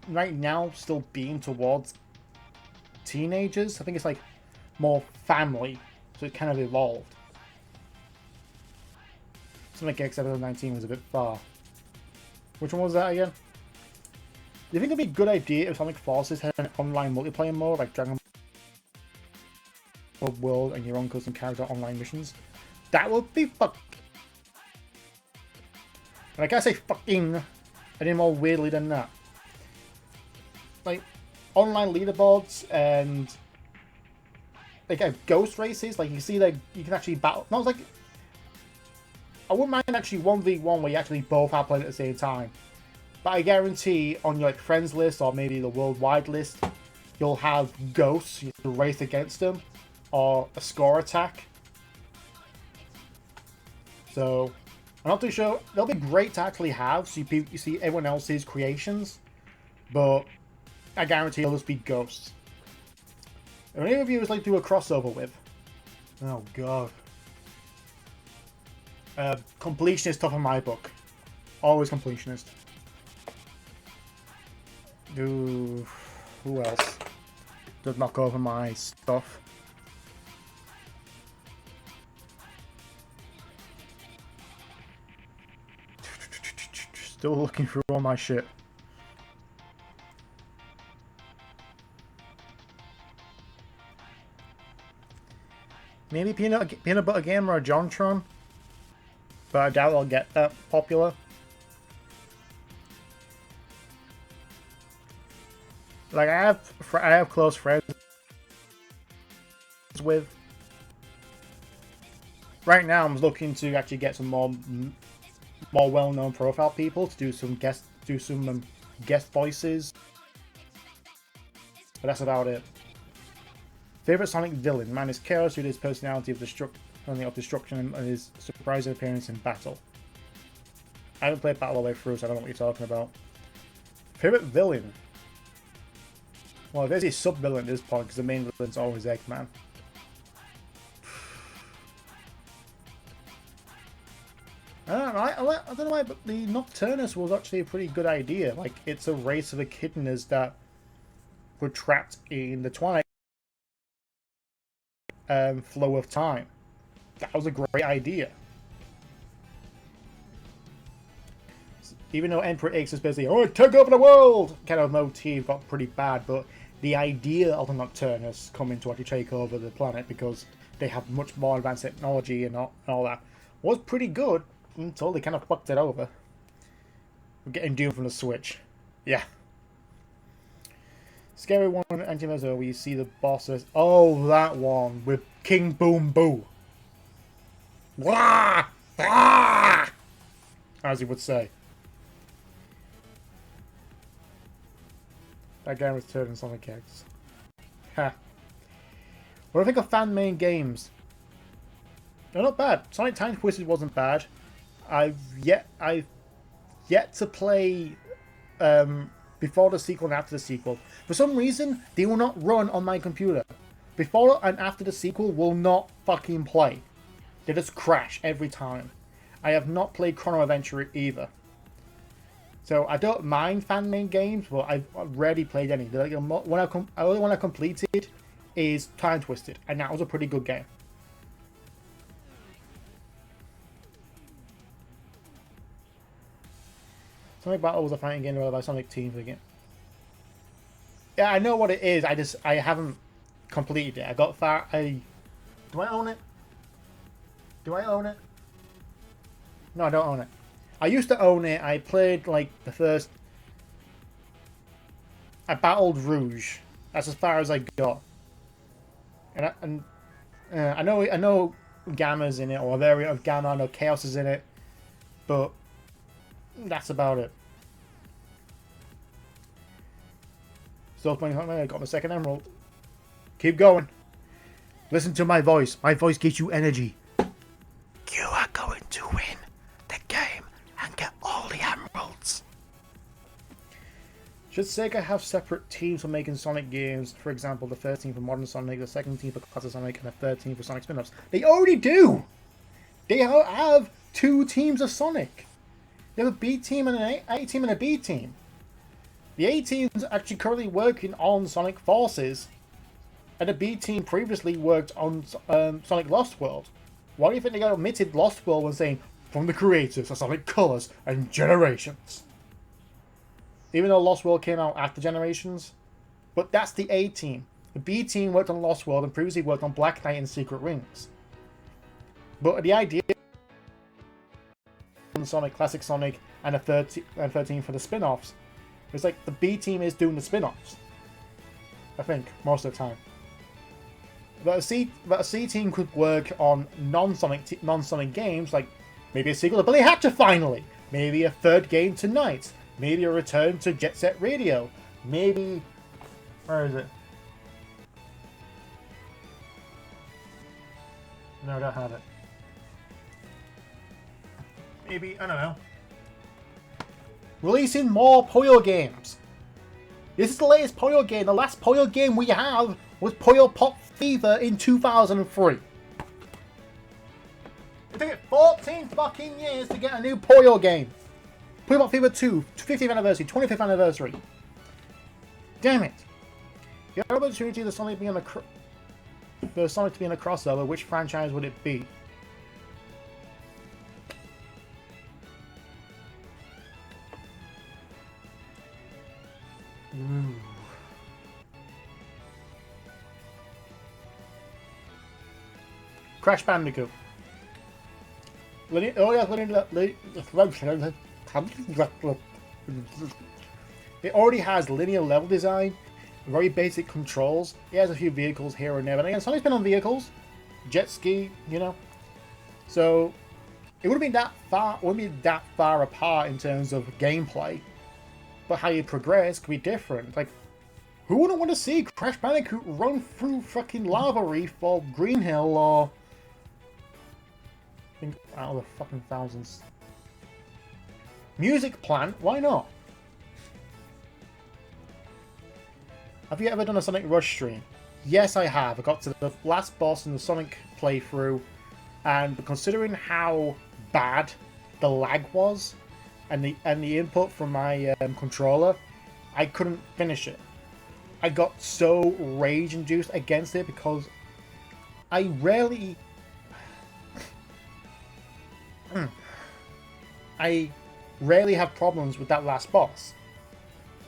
right now being towards teenagers. I think it's like more family, so it kind of evolved. Sonic X episode 19 was a bit far. Which one was that again? Do you think it'd be a good idea if Sonic Forces had an online multiplayer mode like Dragon Ball World and your own custom character online missions? That would be fuck. And I can't say fucking any more weirdly than that. Like, online leaderboards and like ghost races, like you see that you can actually battle. Not like I wouldn't mind actually 1v1 where you actually both are playing at the same time. But I guarantee on your like friends list or maybe the worldwide list, you'll have ghosts, you have to race against them, or a score attack. So I'm not too sure. They'll be great to actually have, so you see everyone else's creations, but I guarantee it'll just be ghosts. If any of you would like to do a crossover with, oh god, completionist top of my book, always completionist. Who else does knock over my stuff? Still looking through all my shit. Maybe Peanut Butter Gamer or JonTron, but I doubt I'll get that popular. Like I have close friends with. Right now, I'm looking to actually get some more well-known profile people to do some guest voices. But that's about it. Favorite Sonic villain? Mine is Chaos, due to his personality of destruction and his surprising appearance in battle. I haven't played battle all the way through, so I don't know what you're talking about. Favorite villain? Well, there's a sub-villain at this point, because the main villain's always Eggman. I don't know why, but the Nocturnus was actually a pretty good idea. Like, it's a race of echidnas that were trapped in the Twilight flow of time. That was a great idea. Even though Emperor X is basically, oh, take over the world kind of motif got pretty bad, but the idea of the Nocturnus coming to actually take over the planet because they have much more advanced technology and all that was pretty good until they kind of fucked it over. We're getting Doom from the Switch. Yeah. Scary one anti-mezzo where you see the bosses. Oh, that one with King Boom Boo. Wah! Ah! As he would say. That game was turning Sonic X. Ha. What do I think of fan-made games? They're not bad. Sonic Time Twisted wasn't bad. I've yet to play before the sequel and after the sequel. For some reason, they will not run on my computer. Before and after the sequel will not fucking play. They just crash every time. I have not played Chrono Adventure either. So I don't mind fan-made games, but I've rarely played any. The only one I completed is Time Twisted, and that was a pretty good game. Sonic Battle was a fighting game developed by Sonic Team for the game. Yeah, I know what it is. I haven't completed it. I got far. Do I own it? Do I own it? No, I don't own it. I used to own it. I played like the first. I battled Rouge. That's as far as I got. And I know Gamma's in it, or a variant of Gamma. I know Chaos is in it, but that's about it. Still playing Hotman. I got my second emerald. Keep going. Listen to my voice. My voice gives you energy. You are going to win the game and get all the emeralds. Should Sega have separate teams for making Sonic games? For example, the first team for Modern Sonic, the second team for Classic Sonic, and the third team for Sonic spin-offs. They already do! They have two teams of Sonic. They have a B team and an A team and a B team. The A team's actually currently working on Sonic Forces, and the B team previously worked on Sonic Lost World. Why do you think they got omitted Lost World when saying, from the creators of Sonic Colors and Generations? Even though Lost World came out after Generations. But that's the A team. The B team worked on Lost World and previously worked on Black Knight and Secret Rings. But the idea on Sonic, Classic Sonic, and a third team for the spin-offs, it's like the B team is doing the spin-offs. I think, most of the time. But a C team could work on non-Sonic games, like maybe a sequel to Billy Hatcher finally, maybe a third game tonight, maybe a return to Jet Set Radio, maybe... Where is it? No, I don't have it. Maybe, I don't know. Releasing more Puyo games. This is the latest Puyo game. The last Puyo game we have was Puyo Pop Fever in 2003. It took it 14 fucking years to get a new Puyo game. Puyo Pop Fever 2, 50th anniversary, 25th anniversary. Damn it. If you had an opportunity for Sonic to be in a crossover, which franchise would it be? Ooh. Crash Bandicoot. It already has linear level design, very basic controls. It has a few vehicles here and there, but again, Sonic's been on vehicles, jet ski, you know. So it wouldn't be that far apart in terms of gameplay. But how you progress could be different. Like, who wouldn't want to see Crash Bandicoot run through fucking Lava Reef or Green Hill or... I think out of the fucking thousands. Music Plant? Why not? Have you ever done a Sonic Rush stream? Yes, I have. I got to the last boss in the Sonic playthrough, and considering how bad the lag was, and the input from my controller, I couldn't finish it. I got so rage-induced against it because I rarely... I rarely have problems with that last boss.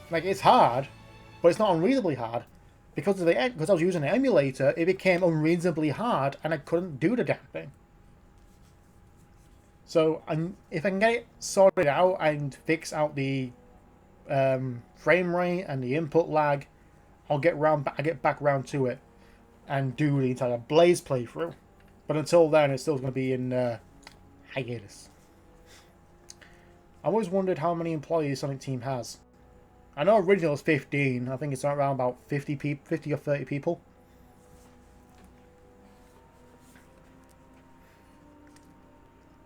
Like, it's hard, but it's not unreasonably hard. Because I was using an emulator, it became unreasonably hard, and I couldn't do the damn thing. So, if I can get it sorted out and fix out the frame rate and the input lag, I'll get back round to it and do the entire Blaze playthrough. But until then, it's still going to be in hiatus. I always wondered how many employees Sonic Team has. I know originally it was 15. I think it's around about 50 or 30 people.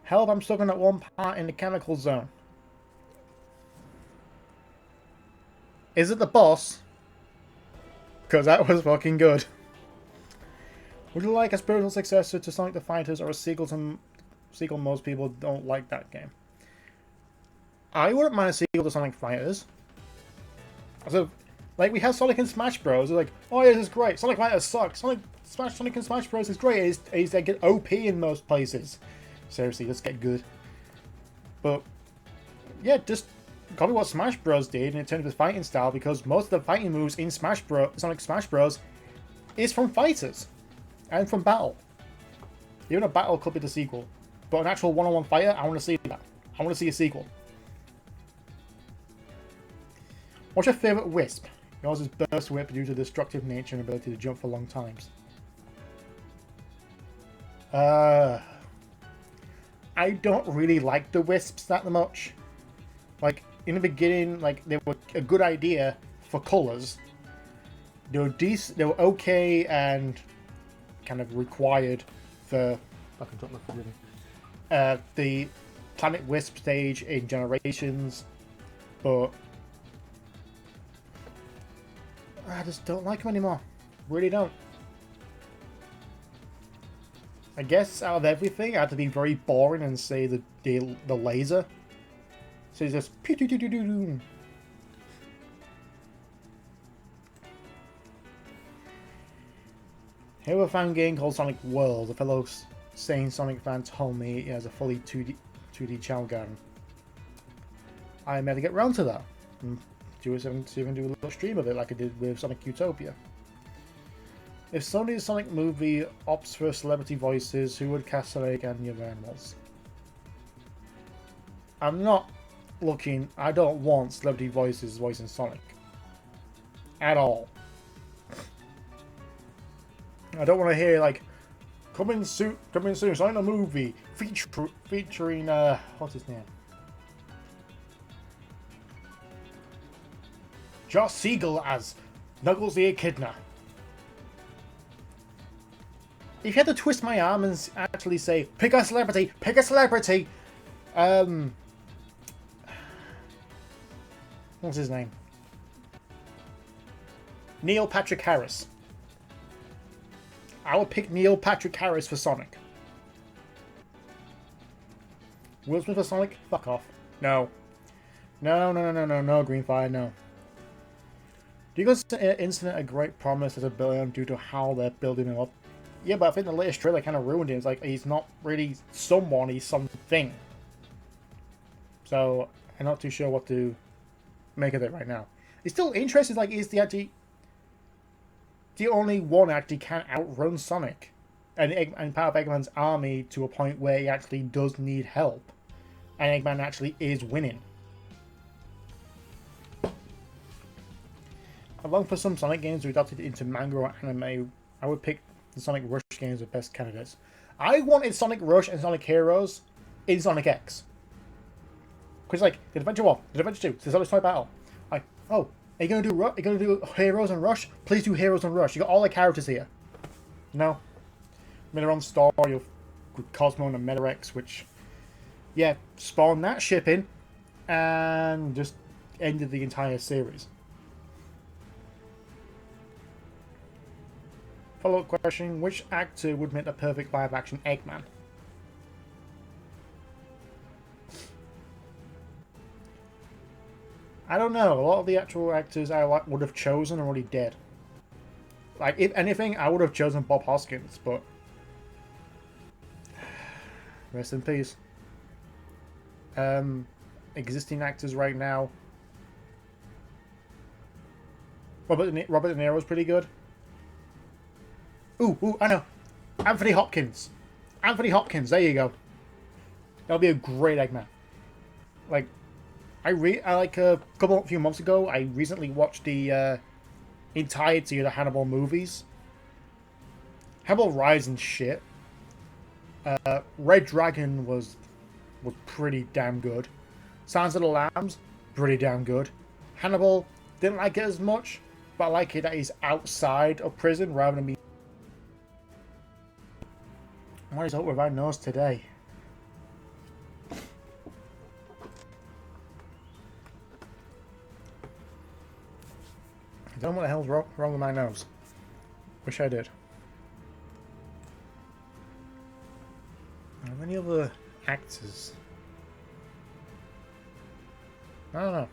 Help, I'm stuck in that one part in the chemical zone. Is it the boss? Because that was fucking good. Would you like a spiritual successor to Sonic the Fighters or a sequel to sequel? Most people don't like that game. I wouldn't mind a sequel to Sonic Fighters. So, like, we have Sonic and Smash Bros. They're like, oh yeah, this is great. Sonic Fighters sucks. Sonic and Smash Bros. Is great. It's they get OP in most places. Seriously, let's get good. But yeah, just copy what Smash Bros. Did in terms of fighting style, because most of the fighting moves in Sonic Smash Bros. Is from fighters and from battle. Even a battle could be the sequel, but an actual one-on-one fighter, I want to see that. I want to see a sequel. What's your favourite Wisp? Yours is Burst Whip due to destructive nature and ability to jump for long times. I don't really like the Wisps that much. Like, in the beginning, like, they were a good idea for colours. They were decent, they were okay and kind of required for the Planet Wisp stage in Generations, but I just don't like them anymore. Really don't. I guess out of everything, I had to be very boring and say the laser. So it's just pew -doo -doo -doo -doo -doo. Here we found a game called Sonic World. A fellow sane Sonic fan told me it has a fully 2D Chow Garden. I may have to get round to that. See if I can do a little stream of it like I did with Sonic Utopia. If Sony's Sonic movie opts for celebrity voices, who would cast Sonic and the other animals? I'm not looking... I don't want celebrity voices voicing Sonic. At all. I don't want to hear, like, coming soon, Sonic the movie, featuring, what's his name? Josh Siegel as Knuckles the Echidna. If you had to twist my arm and actually say, pick a celebrity, pick a celebrity, what's his name? Neil Patrick Harris. I would pick Neil Patrick Harris for Sonic. Will Smith for Sonic? Fuck off. No. No, Greenfire, no. Do you consider Incident a great promise as a billion due to how they're building him up? Yeah, but I think the latest trailer kind of ruined him. It's like, he's not really someone, he's something. So, I'm not too sure what to make of it right now. It's still interesting, like, is the only one actually can outrun Sonic and part of Eggman's army to a point where he actually does need help. And Eggman actually is winning. Along for some Sonic games we adapted into manga or anime, I would pick the Sonic Rush games as best candidates. I wanted Sonic Rush and Sonic Heroes in Sonic X. Because, like, the Adventure 1, the Adventure 2, the Sonic Toy Battle. Like, oh, are you gonna do Heroes and Rush? Please do Heroes and Rush. You got all the characters here. No. Made their own story of Cosmo and Metarex, which, yeah, spawned that shipping and just ended the entire series. Follow-up question, which actor would make the perfect live-action Eggman? I don't know. A lot of the actual actors I would have chosen are already dead. Like, if anything, I would have chosen Bob Hoskins, but... Rest in peace. Existing actors right now. Robert De Niro's pretty good. Ooh, I know. Anthony Hopkins. Anthony Hopkins, there you go. That'll be a great Eggman. Like, a few months ago, I recently watched the entirety of the Hannibal movies. Hannibal Rising shit. Red Dragon was pretty damn good. Silence of the Lambs, pretty damn good. Hannibal, didn't like it as much, but I like it that he's outside of prison rather than being... What is up with our nose today? I don't know what the hell's wrong with my nose. Wish I did. Are there any other actors? I don't know.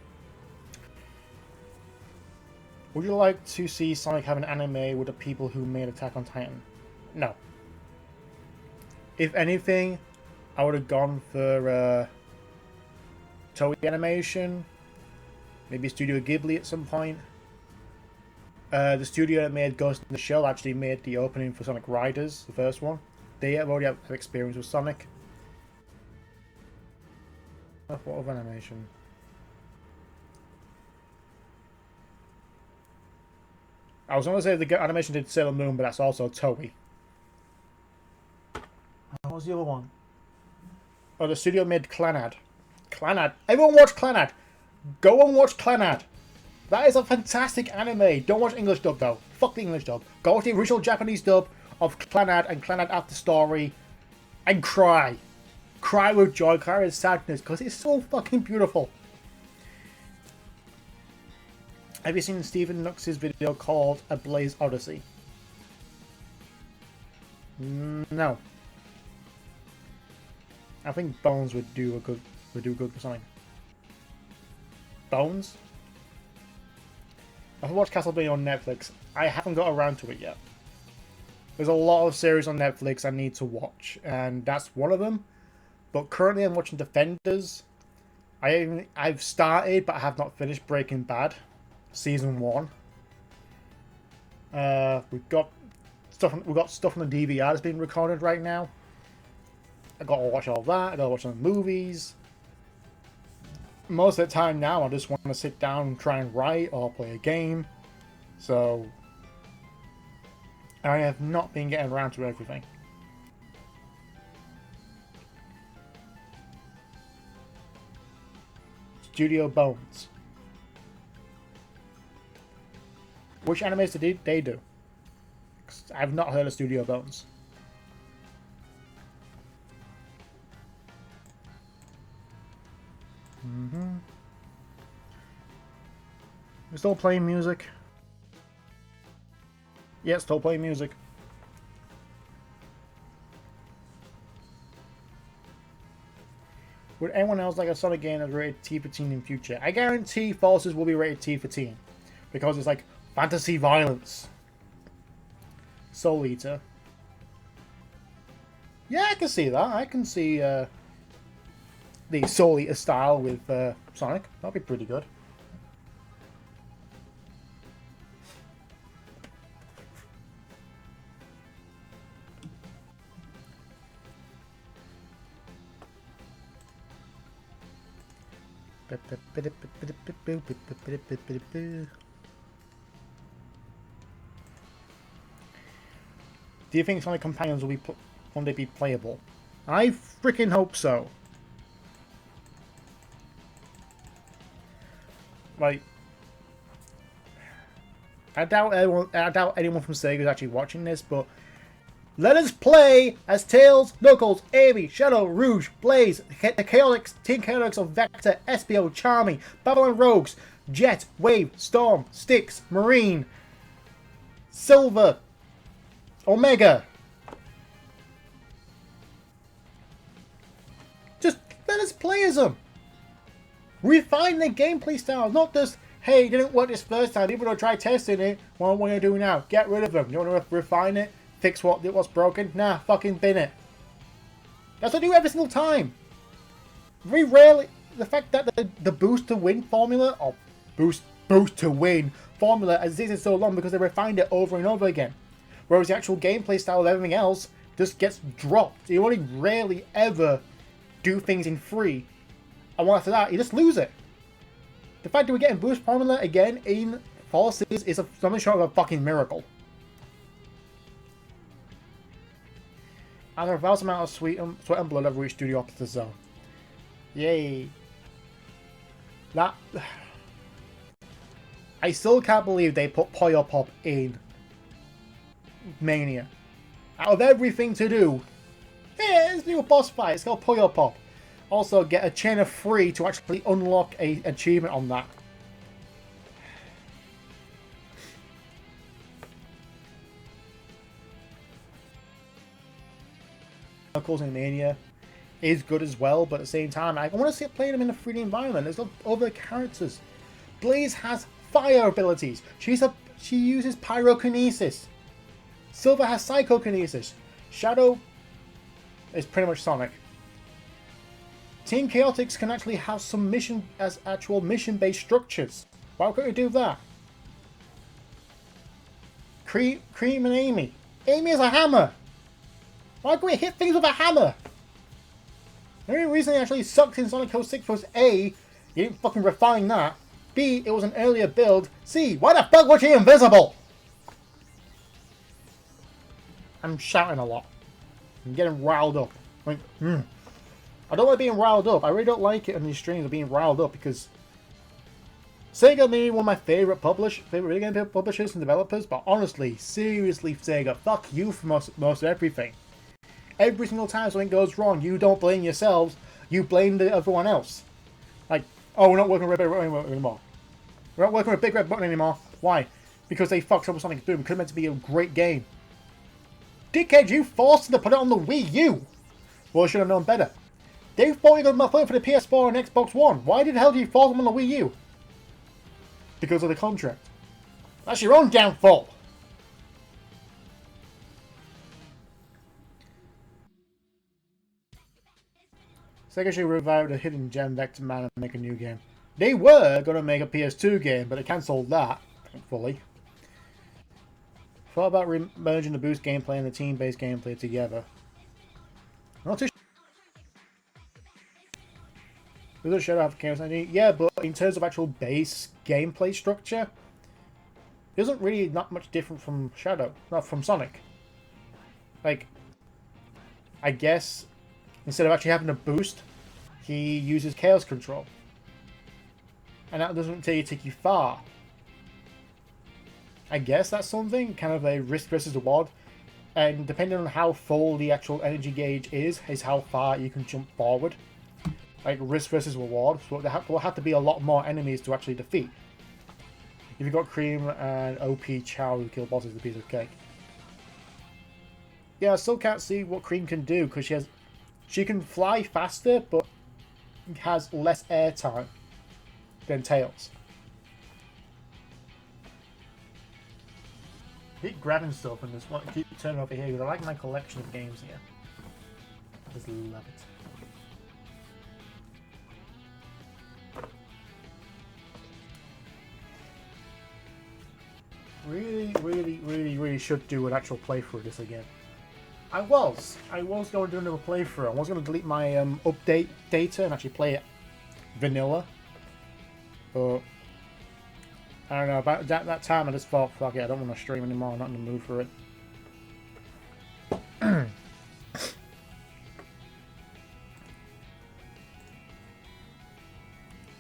Would you like to see Sonic have an anime with the people who made Attack on Titan? No. If anything, I would have gone for Toei Animation. Maybe Studio Ghibli at some point. The studio that made Ghost in the Shell actually made the opening for Sonic Riders, the first one. They already have experience with Sonic. What of animation? I was going to say the animation did Sailor Moon, but that's also Toei. What was the other one? Oh, the studio made Clanad. Clanad. Everyone watch Clanad. Go and watch Clanad. That is a fantastic anime. Don't watch English dub though. Fuck the English dub. Go watch the original Japanese dub of Clanad and Clanad After Story and cry. Cry with joy, cry with sadness, because it's so fucking beautiful. Have you seen Stephen Nux's video called A Blaze Odyssey? No. I think Bones would do good for something. Bones? I've watched Castlevania on Netflix. I haven't got around to it yet. There's a lot of series on Netflix I need to watch, and that's one of them. But currently I'm watching Defenders. I've started, but I have not finished Breaking Bad, Season 1. We've got stuff on the DVR that's being recorded right now. I gotta watch all that. I gotta watch some movies. Most of the time now, I just want to sit down and try and write or play a game. So I have not been getting around to everything. Studio Bones. Which animes did they do? 'Cause I've not heard of Studio Bones. We're still playing music. Yeah, still playing music. Would anyone else like a Sonic game that's rated T for teen in future? I guarantee Forces will be rated T for teen. Because it's like fantasy violence. Soul Eater. Yeah, I can see that. I can see the Soul Eater style with Sonic. That'd be pretty good. Do you think Sonic Companions will be one day be playable? I freaking hope so. Like, I doubt anyone from Sega is actually watching this, but let us play as Tails, Knuckles, Amy, Shadow, Rouge, Blaze, the Team Chaotix of Vector, Espio, Charmy, Babylon Rogues, Jet, Wave, Storm, Styx, Marine, Silver, Omega! Just let us play as them! Refine their gameplay style, not just, hey, it didn't work this first time, people don't try testing it, what am I going to do now? Get rid of them. You want to refine it? Fix what's broken? Nah, fucking bin it. That's what I do every single time. Very rarely, the fact that the boost to win formula, or boost to win formula has existed so long because they refined it over and over again. Whereas the actual gameplay style of everything else just gets dropped. You only rarely ever do things in free. And after that, you just lose it. The fact that we're getting boost formula again in Forces is something short of a fucking miracle. And a vast amount of sweat and blood have reached to the opposite zone. Yay. That... I still can't believe they put Puyo Pop in Mania. Out of everything to do, yeah, it's a new boss fight, it's called Puyo Pop. Also, get a chain of 3 to actually unlock an achievement on that. Knuckles in Mania is good as well, but at the same time, I want to see it playing them in a 3D environment. There's other characters. Blaze has fire abilities. She uses pyrokinesis. Silver has psychokinesis. Shadow is pretty much Sonic. Team Chaotix can actually have some actual mission-based structures. Why couldn't we do that? Cream and Amy. Amy has a hammer. Why can't we hit things with a hammer? The only reason it actually sucked in Sonic 06 was A, you didn't fucking refine that. B, it was an earlier build. C, why the fuck was she invisible? I'm shouting a lot. I'm getting riled up. Like, I don't like being riled up. I really don't like it on these streams of being riled up because Sega may be one of my favorite video game publishers and developers, but honestly, seriously, Sega, fuck you for most of everything. Every single time something goes wrong, you don't blame yourselves, you blame everyone else. Like, oh, we're not working with Big Red Button anymore. We're not working with Big Red Button anymore. Why? Because they fucked up with Sonic Boom. It could have meant to be a great game. Dickhead, you forced them to put it on the Wii U! Well, I should have known better. They thought you got my phone for the PS4 and Xbox One. Why the hell did you force them on the Wii U? Because of the contract. That's your own damn fault! Sega should revive the Hidden Gem Vector Man and make a new game. They were going to make a PS2 game, but they cancelled that, thankfully. Thought about merging the boost gameplay and the team-based gameplay together. Not too sure. Does Shadow have Chaos Energy? Yeah, but in terms of actual base gameplay structure, it isn't really not much different from Shadow, not from Sonic. Like, I guess instead of actually having a boost, he uses Chaos Control. And that doesn't take you far. I guess that's something, kind of a risk versus reward. And depending on how full the actual energy gauge is how far you can jump forward. Like risk versus reward. So there will have to be a lot more enemies to actually defeat. If you've got Cream and OP Chow who kill bosses, a piece of cake. Yeah, I still can't see what Cream can do because she can fly faster, but has less air time than Tails. I keep grabbing stuff and just want to keep turning over here because I like my collection of games here. I just love it. Really should do an actual playthrough of this again. I was going to do another playthrough. I was going to delete my update data and actually play it vanilla. But I don't know, about that time I just thought, fuck it, I don't want to stream anymore, I'm not in the mood for it.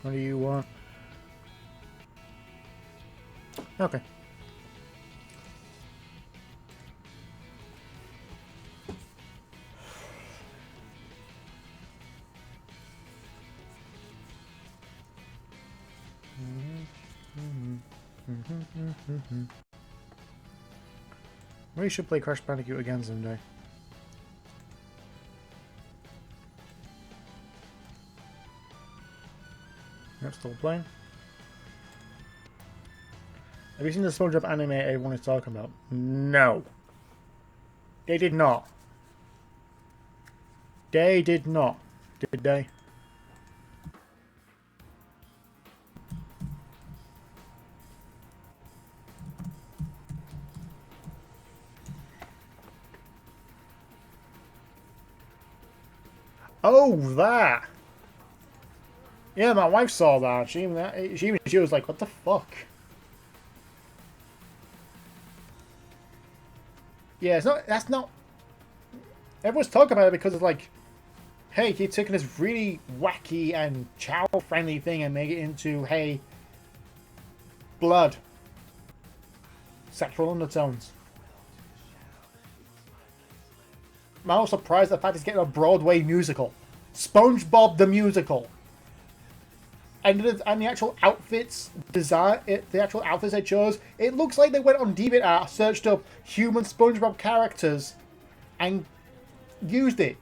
What do you want? Okay. We should play Crash Bandicoot again someday. Yep, still playing. Have you seen the SpongeBob anime everyone is talking about? No. They did not. They did not. Did they? Oh, that! Yeah, my wife saw that. She was like, "What the fuck?" Yeah, it's not. That's not. Everyone's talking about it because it's like, hey, he's taking this really wacky and child-friendly thing and make it into, hey, blood, sexual undertones. I'm also surprised at the fact it's getting a Broadway musical, SpongeBob the Musical. And the actual outfits design, the actual outfits they chose, it looks like they went on DeviantArt, searched up human SpongeBob characters, and used it.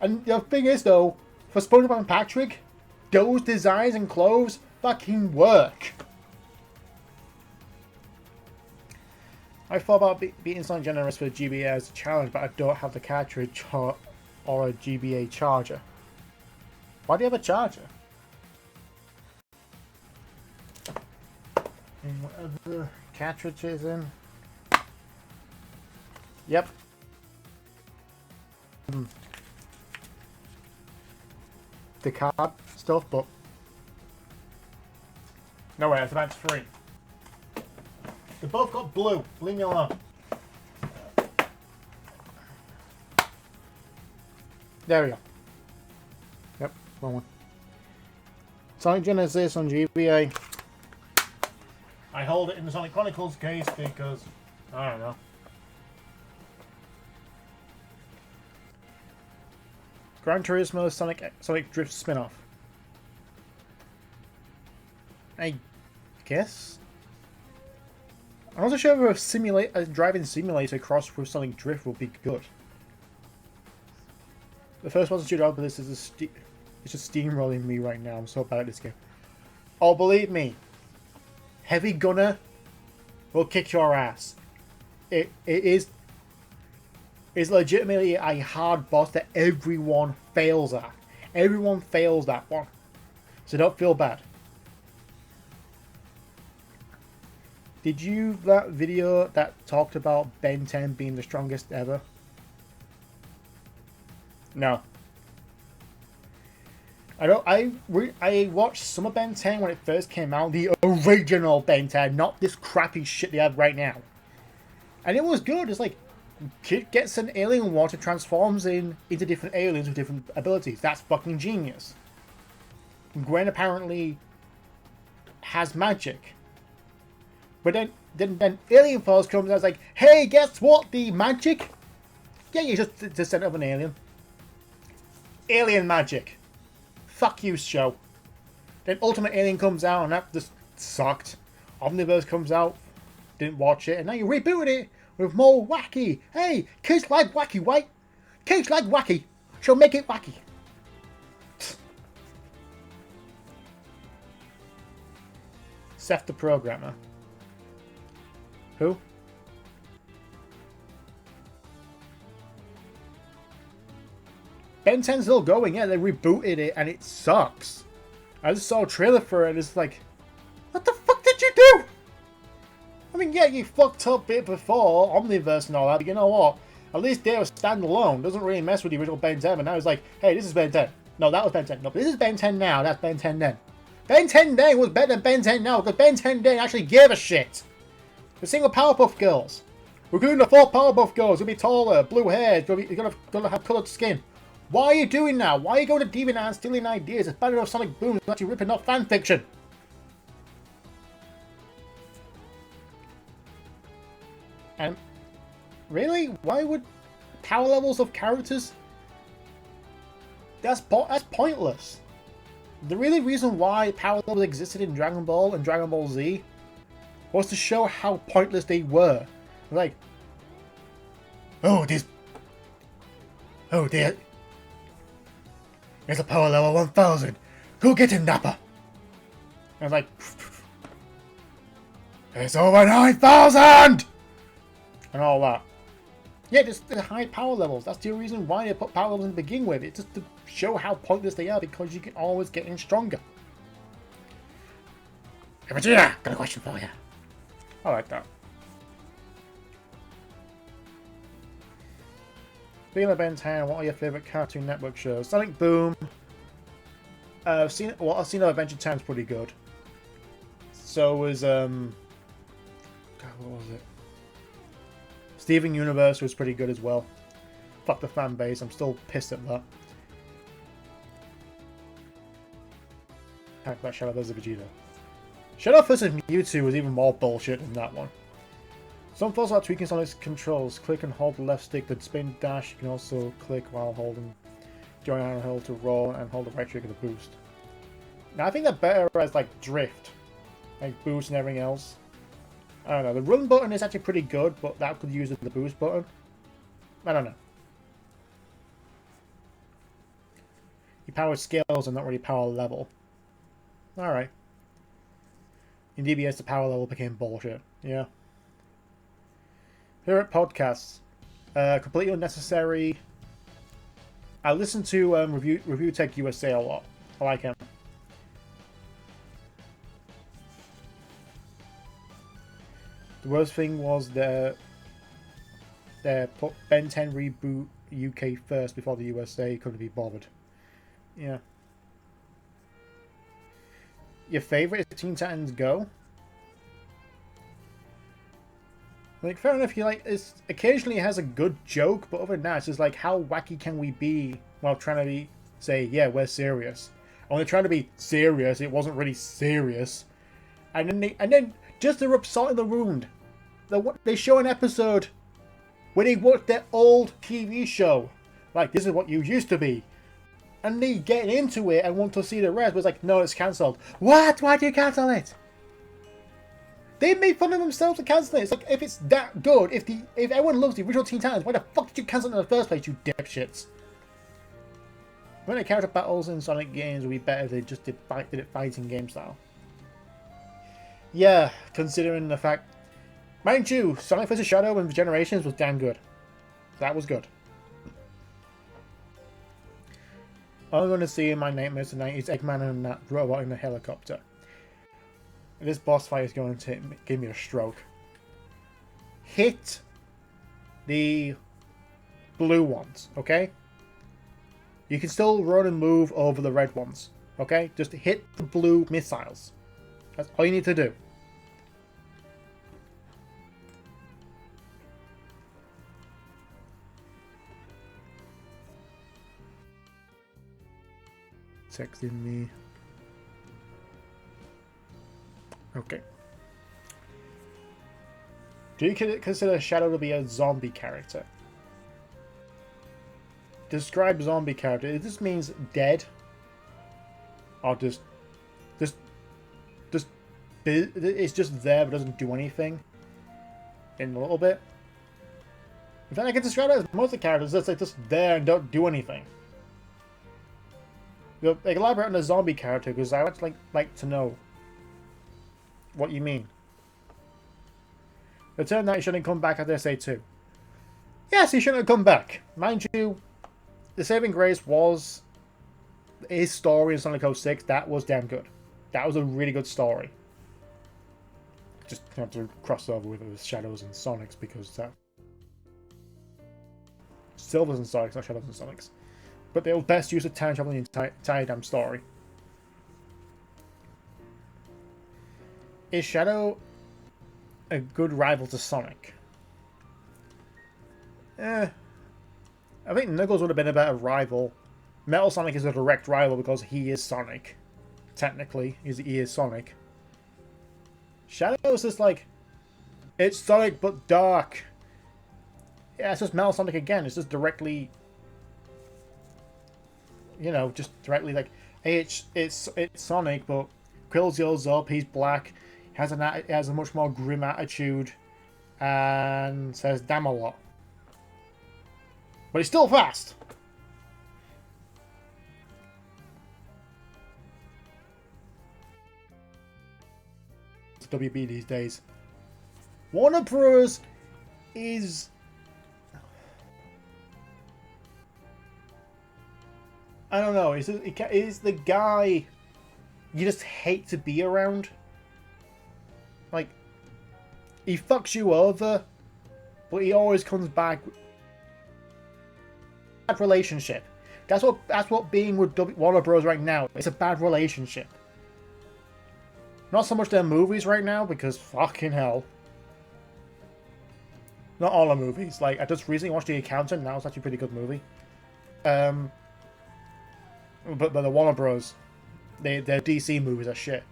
And the thing is, though, for SpongeBob and Patrick, those designs and clothes fucking work. I thought about being Sonic generous for GBA as a challenge, but I don't have the cartridge or a GBA charger. Why do you have a charger? And whatever cartridge is in. Yep. The card stuff, but no way, it's about 3. They both got blue. Leave me alone. There we go. Yep, wrong one. Sonic Genesis on GBA. I hold it in the Sonic Chronicles case because, I don't know. Gran Turismo Sonic Drift spin-off. I guess? I'm not so sure if a driving simulator crossed with Sonic Drift will be good. The first one to shoot out, but this is it's just steamrolling me right now. I'm so bad at this game. Oh, believe me, Heavy Gunner will kick your ass. It is legitimately a hard boss that everyone fails at. Everyone fails that one, so don't feel bad. Did you that video that talked about Ben 10 being the strongest ever? No. I watched some of Ben 10 when it first came out, the original Ben 10, not this crappy shit they have right now. And it was good. It's like, kid gets an alien water, transforms into different aliens with different abilities. That's fucking genius. Gwen apparently has magic. But then Alien Force comes and is like, hey, guess what? The magic? Yeah, you just sent up an alien. Alien magic. Fuck you, show. Then Ultimate Alien comes out and that just sucked. Omniverse comes out, didn't watch it, and now you rebooted it with more wacky. Hey, kids like wacky, right? Kids like wacky. So make it wacky. Seth the Programmer. Who? Ben 10's still going, yeah, they rebooted it and it sucks. I just saw a trailer for it and it's like, what the fuck did you do? I mean, yeah, you fucked up bit before, Omniverse and all that, but you know what? At least they were standalone, doesn't really mess with the original Ben 10, but now it's like, hey, this is Ben 10. No, that was Ben 10. No, this is Ben 10 now, that's Ben 10 then. Ben 10 then was better than Ben 10 now, because Ben 10 then actually gave a shit. The single Powerpuff Girls. We're doing the 4 Powerpuff Girls, gonna be taller, blue hair, you're gonna have coloured skin. Why are you doing that? Why are you going to DeviantArt and stealing ideas? It's bad enough Sonic Boom is actually ripping off fanfiction. And really, why would power levels of characters? That's pointless. The really reason why power levels existed in Dragon Ball and Dragon Ball Z was to show how pointless they were. Like, Oh, this... Oh, dear. There's a power level 1000. Go get him, Nappa. I was like... It's over 9000! And all that. Yeah, just the high power levels. That's the reason why they put power levels to begin with. It's just to show how pointless they are, because you can always get in stronger. Hey, Vegeta, got a question for you. I like that. Speaking of Ben 10, what are your favourite Cartoon Network shows? Sonic Boom. I've seen of Adventure Time's pretty good. So was God, what was it? Steven Universe was pretty good as well. Fuck the fan base, I'm still pissed at that. Talk about Shadow vs Vegeta. Shadow vs Mewtwo was even more bullshit than that one. Some thoughts about tweaking Sonic's controls. Click and hold the left stick to spin dash. You can also click while holding joint and hold to roll, and hold the right trigger to boost. Now I think they're better as like drift. Like boost and everything else. I don't know. The run button is actually pretty good, but that could use the boost button. I don't know. You power scales and not really power level. Alright. In DBS, the power level became bullshit. Yeah. Favorite podcasts. Completely unnecessary. I listen to Review Tech USA a lot. I like him. The worst thing was they put Ben 10 reboot UK first before the USA. Couldn't be bothered. Yeah. Your favorite is Teen Titans Go? Like, fair enough, you like, it's occasionally it has a good joke, but other than that, it's just like, how wacky can we be while trying to be, say, yeah, we're serious. Only trying to be serious, it wasn't really serious. And then just to rub salt in the wound, they show an episode where they watch their old TV show. Like, this is what you used to be. And they get into it and want to see the rest, but it's like, no, it's cancelled. What? Why do you cancel it? They made fun of themselves to cancel it. It's like, if it's that good, if everyone loves the original Teen Titans, why the fuck did you cancel it in the first place, you dipshits? When the character battles in Sonic games would be better if they just did it fighting game style. Yeah, considering the fact... Mind you, Sonic vs. Shadow and Generations was damn good. That was good. All I'm going to see in my nightmares tonight is Eggman and that robot in the helicopter. This boss fight is going to give me a stroke. Hit the blue ones, okay? You can still run and move over the red ones, okay? Just hit the blue missiles. That's all you need to do. Texting me. Okay. Do you consider Shadow to be a zombie character? Describe zombie character. It just means dead. Or just it's just there but doesn't do anything. In a little bit. In fact, I can describe it as most of the characters that's like just there and don't do anything. Like, elaborate on the zombie character, because I would like to know what you mean. It turned out he shouldn't come back after SA2. Yes, he shouldn't have come back. Mind you, the saving grace was his story in Sonic 06. That was damn good. That was a really good story. Just have to cross over with the Shadows and Sonics, because that... Silvers and Sonics, not Shadows and Sonics. But they were best use of time travel in the entire damn story. Is Shadow a good rival to Sonic? I think Knuckles would have been a better rival. Metal Sonic is a direct rival because he is Sonic. Technically, he is Sonic. Shadow is just like... It's Sonic but dark. Yeah, it's just Metal Sonic again. It's just directly... You know, just directly like, hey, it's Sonic, but Quills yells up, he's black, has a much more grim attitude, and says damn a lot. But he's still fast. It's WB these days. Warner Bros. Is... I don't know. Is the guy you just hate to be around? Like, he fucks you over, but he always comes back. Bad relationship. That's what being with Warner Bros. Right now. It's a bad relationship. Not so much their movies right now, because fucking hell. Not all the movies. Like, I just recently watched The Accountant. That was actually a pretty good movie. But the Warner Bros. Their DC movies are shit.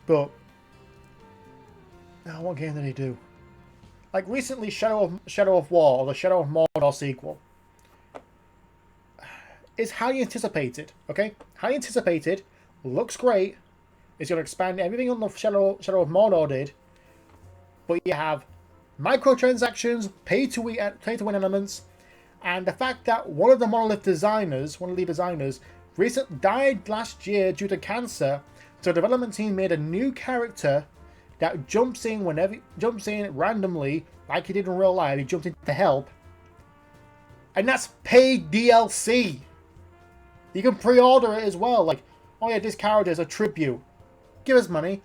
But now, what game did he do? Like recently, Shadow of War or the Shadow of Mordor sequel is highly anticipated. Okay, highly anticipated. Looks great. It's going to expand everything on the Shadow of Mordor did. But you have microtransactions, pay to win elements, and the fact that one of the lead designers, died last year due to cancer. So the development team made a new character that jumps in randomly, like he did in real life. He jumped in to help, and that's paid DLC. You can pre-order it as well. Like, oh yeah, this character is a tribute. Give us money.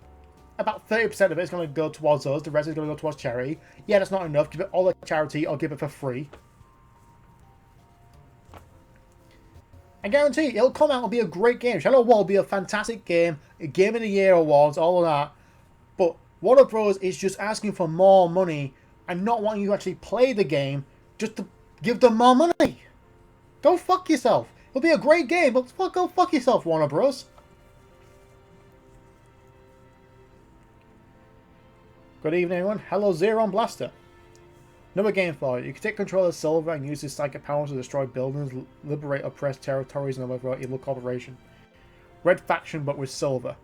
About 30% of it is going to go towards us. The rest is going to go towards charity. Yeah, that's not enough. Give it all the charity or give it for free. I guarantee it'll come out. It'll be a great game. Shadow of War will be a fantastic game. A Game of the Year awards, all of that. But Warner Bros. Is just asking for more money and not wanting you to actually play the game just to give them more money. Go fuck yourself. It'll be a great game, but go fuck yourself, Warner Bros. Good evening, everyone. Hello, Xeron Blaster. Another game for you. You can take control of Silver and use his psychic powers to destroy buildings, liberate oppressed territories, and overthrow evil corporation. Red faction, but with Silver.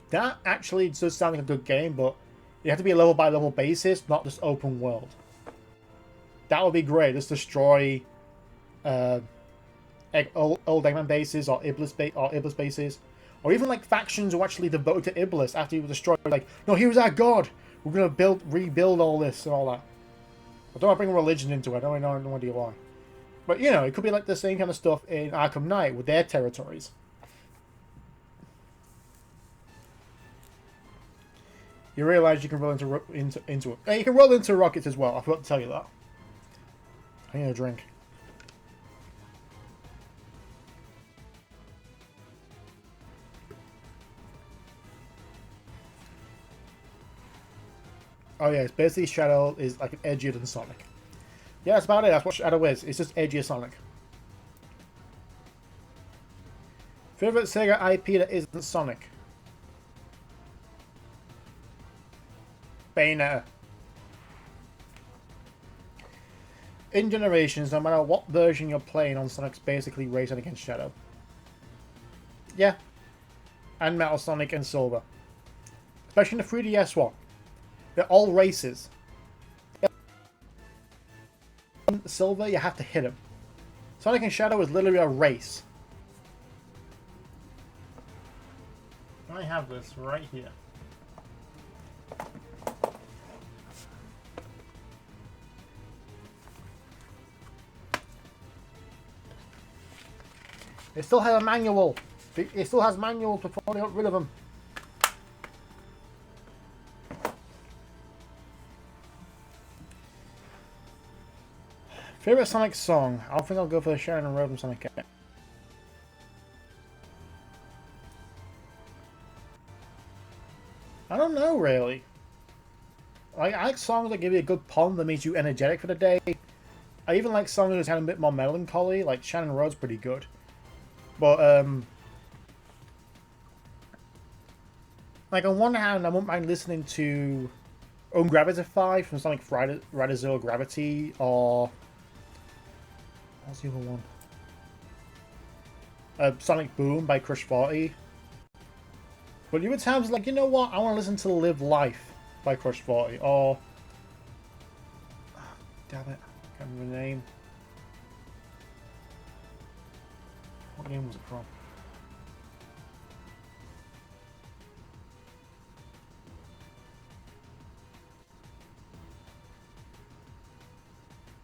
That actually does sound like a good game, but you have to be a level by level basis, not just open world. That would be great. Just destroy old Eggman bases or Iblis bases. Or even like factions who actually devoted to Iblis after he was destroyed. Like, no, he was our god. We're gonna rebuild all this and all that. I don't want to bring religion into it. I don't know no idea why. But you know, it could be like the same kind of stuff in Arkham Knight with their territories. You realise you can roll into it. You can roll into rockets as well. I forgot to tell you that. I need a drink. Oh yeah, it's basically Shadow is like edgier than Sonic. Yeah, that's about it. That's what Shadow is. It's just edgier Sonic. Favorite Sega IP that isn't Sonic? Bayonetta. In Generations, no matter what version you're playing on, Sonic's basically racing against Shadow. Yeah. And Metal Sonic and Silver. Especially in the 3DS one. They're all races. In Silver, you have to hit him. Sonic and Shadow is literally a race. I have this right here. It still has a manual. It still has manuals before they got rid of them. Favorite Sonic song? I think I'll go for the Sharon Road from Sonic. I don't know, really. I like songs that give you a good pun that makes you energetic for the day. I even like songs that have a bit more melancholy, like Shannon Road's pretty good. But, like, on one hand, I wouldn't mind listening to Ungravitify from Sonic Rider Zero Gravity, or... what's the other one? Sonic Boom by Crush 40. But you were times like, you know what, I want to listen to Live Life by Crush 40, or damn it. Can't remember the name. What game was it from?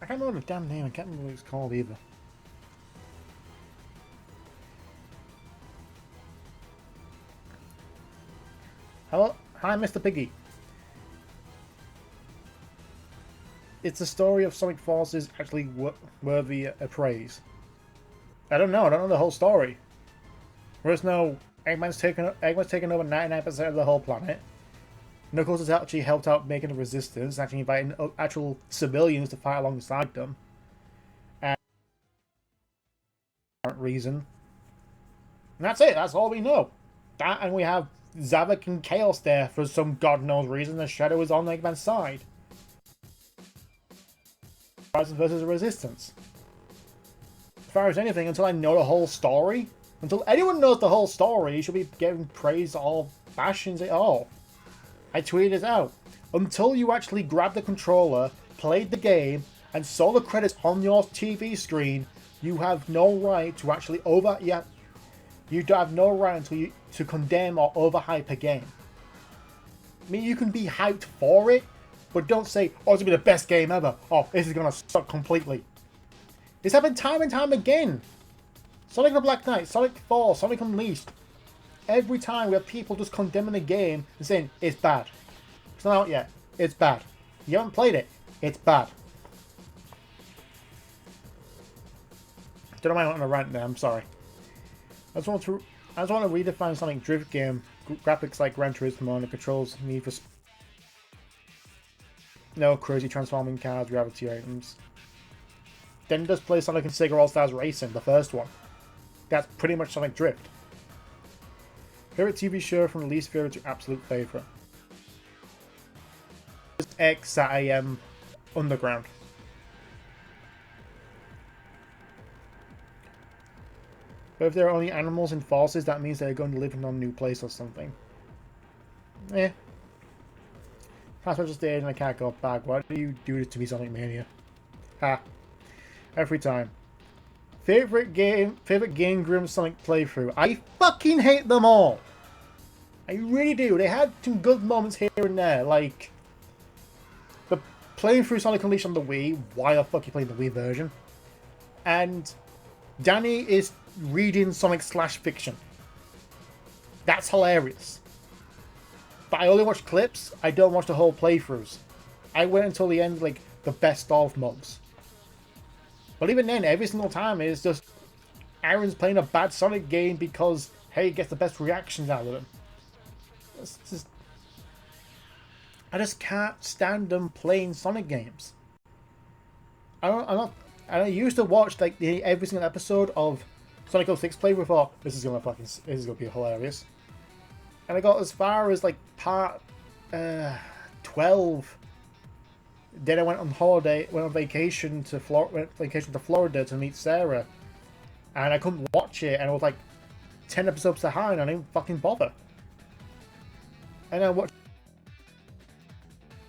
I can't remember the damn name. I can't remember what it's called either. Hello? Hi, Mr. Piggy. Is the story of Sonic Forces actually worthy of praise? I don't know. I don't know the whole story. There's no Eggman's taken over 99% of the whole planet. Knuckles has actually helped out making a resistance, actually inviting actual civilians to fight alongside them. And reason. And that's it. That's all we know. That, and we have Zavok and Chaos there for some god knows reason. The Shadow is on Eggman's side. Horizon versus Resistance. As far as anything, until I know the whole story, until anyone knows the whole story, you should be getting praise or bashings at all. I tweeted it out. Until you actually grabbed the controller, played the game, and saw the credits on your TV screen, you have no right to actually you don't have no right to condemn or overhype a game. I mean, you can be hyped for it, but don't say, oh, it's going to be the best game ever. Oh, this is going to suck completely. It's happened time and time again. Sonic the Black Knight, Sonic 4, Sonic Unleashed. Every time we have people just condemning the game and saying, it's bad. It's not out yet. It's bad. You haven't played it. It's bad. Don't know why I went on a rant there, I'm sorry. I just want to redefine Sonic Drift game. Graphics like Gran Turismo and the controls need for no crazy transforming cars, gravity items. Then just play Sonic and Sega All-Stars Racing, the first one. That's pretty much Sonic Drift. Favorite TV show from least favorite to absolute favorite. X at AM Underground. But if there are only animals in Forces, that means they're going to live in a new place or something. Eh. Password just stayed and I can't go back. Why do you do this to me, Sonic Mania? Ha. Every time. Favorite Game Grumps Sonic playthrough. I fucking hate them all. I really do. They had some good moments here and there, like the playing through Sonic Unleashed on the Wii. Why the fuck are you playing the Wii version? And Danny is reading Sonic Slash Fiction. That's hilarious. But I only watch clips. I don't watch the whole playthroughs. I wait until the end, like the best of mods. But even then, every single time it's just Aaron's playing a bad Sonic game because, hey, he gets the best reactions out of them. It's just, I just can't stand them playing Sonic games. I used to watch like every single episode of Sonic 06 playthrough. Thought this is gonna be hilarious. And I got as far as like part 12. Then I went on vacation to Florida to meet Sarah, and I couldn't watch it, and it was like 10 episodes behind, and I didn't fucking bother. And I watched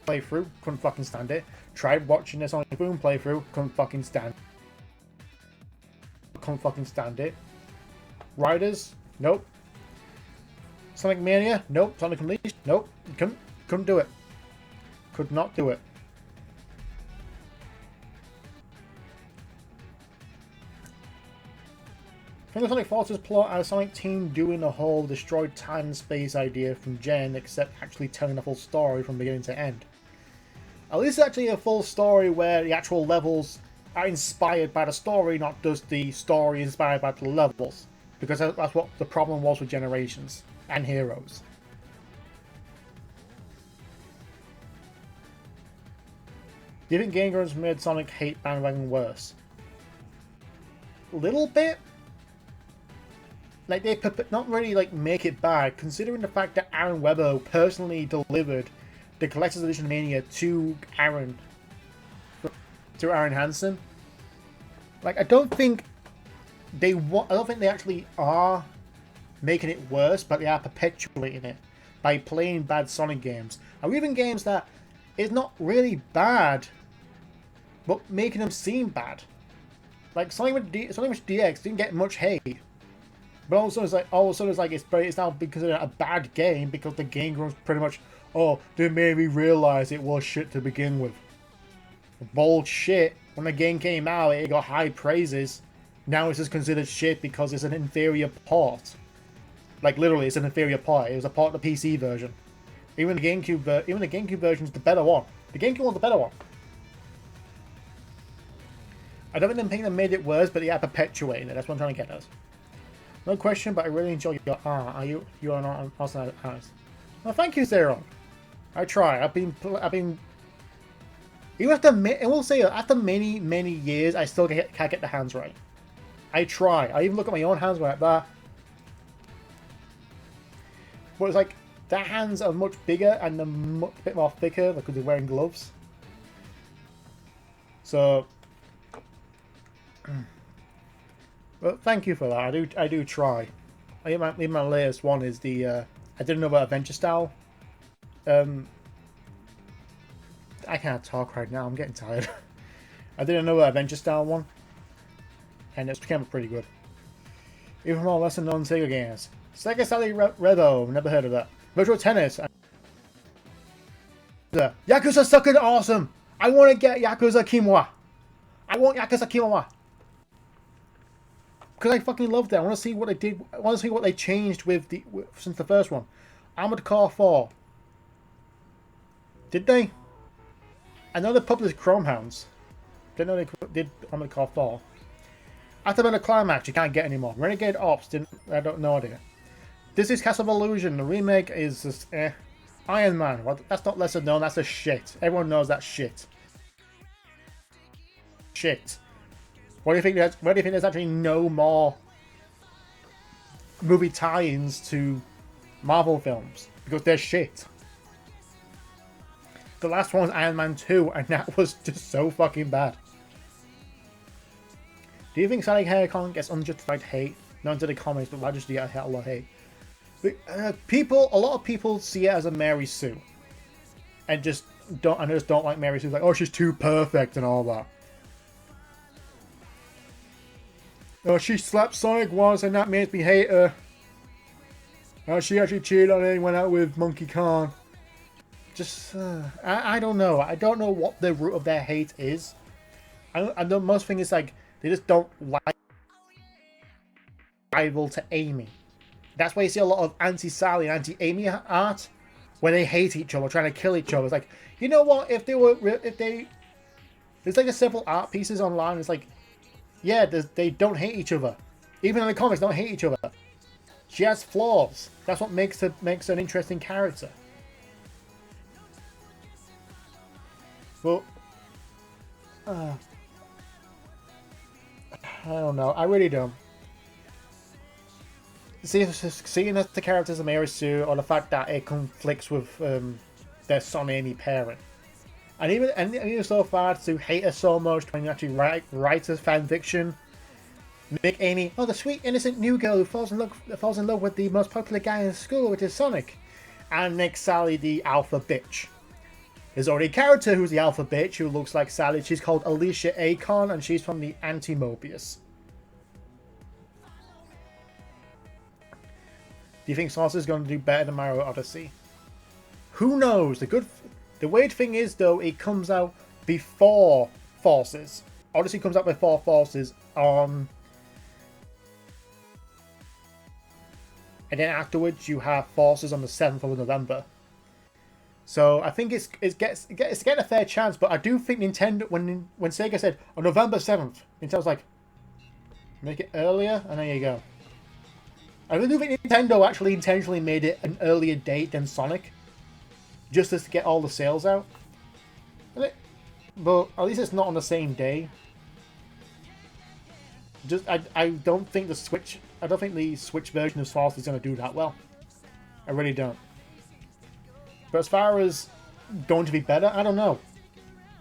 playthrough, couldn't fucking stand it. Tried watching the Sonic Boom playthrough, couldn't fucking stand it. Riders, nope. Sonic Mania, nope. Sonic Unleashed, nope. Couldn't do it. Could not do it. I think the Sonic Forces plot had a Sonic team doing the whole destroyed time and space idea from Gen, except actually telling the full story from beginning to end. At least it's actually a full story where the actual levels are inspired by the story, not just the story inspired by the levels. Because that's what the problem was with Generations and Heroes. Do you think Game Grumps made Sonic hate bandwagon worse? A little bit. Like, they not really like make it bad, considering the fact that Aaron Webber personally delivered the Collector's Edition Mania to Aaron Hansen. Like, I don't think they actually are making it worse, but they are perpetuating it by playing bad Sonic games, or even games that is not really bad, but making them seem bad. Like Sonic DX didn't get much hate, but also it's like it's now because of a bad game because the game was pretty much, oh, they made me realize it was shit to begin with. Bullshit. When the game came out, it got high praises. Now it's just considered shit because it's an inferior port. Like literally, it's an inferior port. It was a port of the PC version. Even the GameCube version is the better one. The GameCube one's the better one. I don't think they made it worse, but yeah, perpetuated it. That's what I'm trying to get at. No question, but I really enjoy your art. You are not an awesome artist. Well, thank you, Zero. I try. I've been. Even after, I will say, after many years, I still can't get the hands right. I try. I even look at my own hands like that. But it's like, their hands are much bigger and they're a bit more thicker because they're wearing gloves. So, well, thank you for that. I do try. Even my latest one is the, I did another adventure style. I can't talk right now, I'm getting tired. I did another adventure style one, and it's became pretty good. Even more lesser known Sega games. Sega Sally Redo, never heard of that. Virtual Tennis. Yakuza sucking awesome! I want to get Yakuza Kimura! I want Yakuza Kimura! Because I fucking love that. I want to see what they did. I want to see what they changed since the first one. Armored Core 4. Did they? I know they published Chrome Hounds. Didn't know they did Armored Core 4. After the climax, you can't get anymore. Renegade Ops, I don't know idea. This is Castle of Illusion. The remake is just Iron Man. Well, that's not lesser known. That's a shit. Everyone knows that shit. Shit. Why do you think there's actually no more movie tie-ins to Marvel films? Because they're shit. The last one was Iron Man 2, and that was just so fucking bad. Do you think Sonic Hedgehog gets unjustified hate? Not into the comics, but why just do you get a lot of hate? But, a lot of people see it as a Mary Sue, and just don't like Mary Sue. Like, oh, she's too perfect and all that. Oh, she slapped Sonic once, and that makes me hate her. Oh, she actually cheated on it and went out with Monkey Kong. Just, I don't know. I don't know what the root of their hate is. I know most thing is like they just don't like rival to Amy. That's why you see a lot of anti-Sally and anti-Amy art, where they hate each other, trying to kill each other. It's like, you know what? There's like several art pieces online. It's like, yeah, they don't hate each other. Even in the comics, don't hate each other. She has flaws. That's what makes her an interesting character. Well, I don't know. I really don't. Seeing as the characters of Mary Sue, or the fact that it conflicts with their son Amy parent, and even so far to hate her so much when you actually write a fan fiction, make Amy the sweet innocent new girl who falls in love with the most popular guy in school, which is Sonic, and make Sally the alpha bitch. There's already a character who's the alpha bitch who looks like Sally. She's called Alicia Akon, and she's from the Anti-Mobius. Do you think Sauce is going to do better than Mario Odyssey? Who knows? The weird thing is, though, it comes out before Forces. Odyssey comes out before Forces on... And then afterwards, you have Forces on the 7th of November. So I think it's getting a fair chance, but I do think Nintendo, when Sega said on November 7th, Nintendo's like, make it earlier, and there you go. I do think Nintendo actually intentionally made it an earlier date than Sonic, just to get all the sales out. But at least it's not on the same day. I don't think the Switch version of Switch is going to do that well. I really don't. But as far as going to be better, I don't know.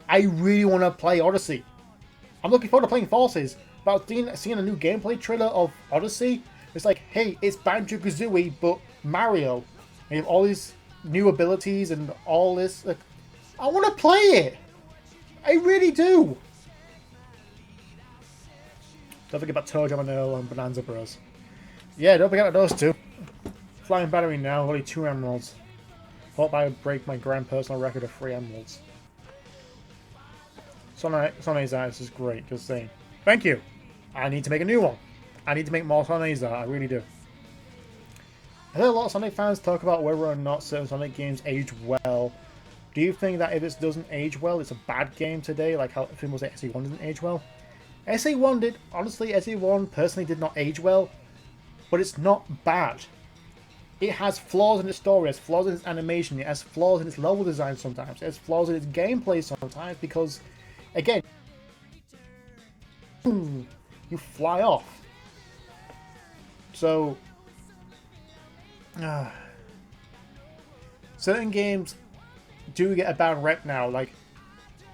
I really want to play Odyssey. I'm looking forward to playing Forces, but seeing a new gameplay trailer of Odyssey, it's like, hey, it's Banjo-Kazooie, but Mario. And you have all these new abilities and all this. Like, I want to play it. I really do. Don't forget about Toe Jam and Earl and Bonanza Bros. Yeah, don't forget about those two. Flying Battery now, only 2 emeralds. Hope I break my grand personal record of 3 emeralds. Sonic's Eyes is great, just saying. Thank you! I need to make a new one. I need to make more Sonic's Eyes, I really do. I heard a lot of Sonic fans talk about whether or not certain Sonic games age well. Do you think that if it doesn't age well, it's a bad game today, like how people say SE1 didn't age well? SE1 did, honestly, SE1 personally did not age well, but it's not bad. It has flaws in its story, it has flaws in its animation, it has flaws in its level design sometimes, it has flaws in its gameplay sometimes, because, again, you fly off. So, certain games do get a bad rep now. Like,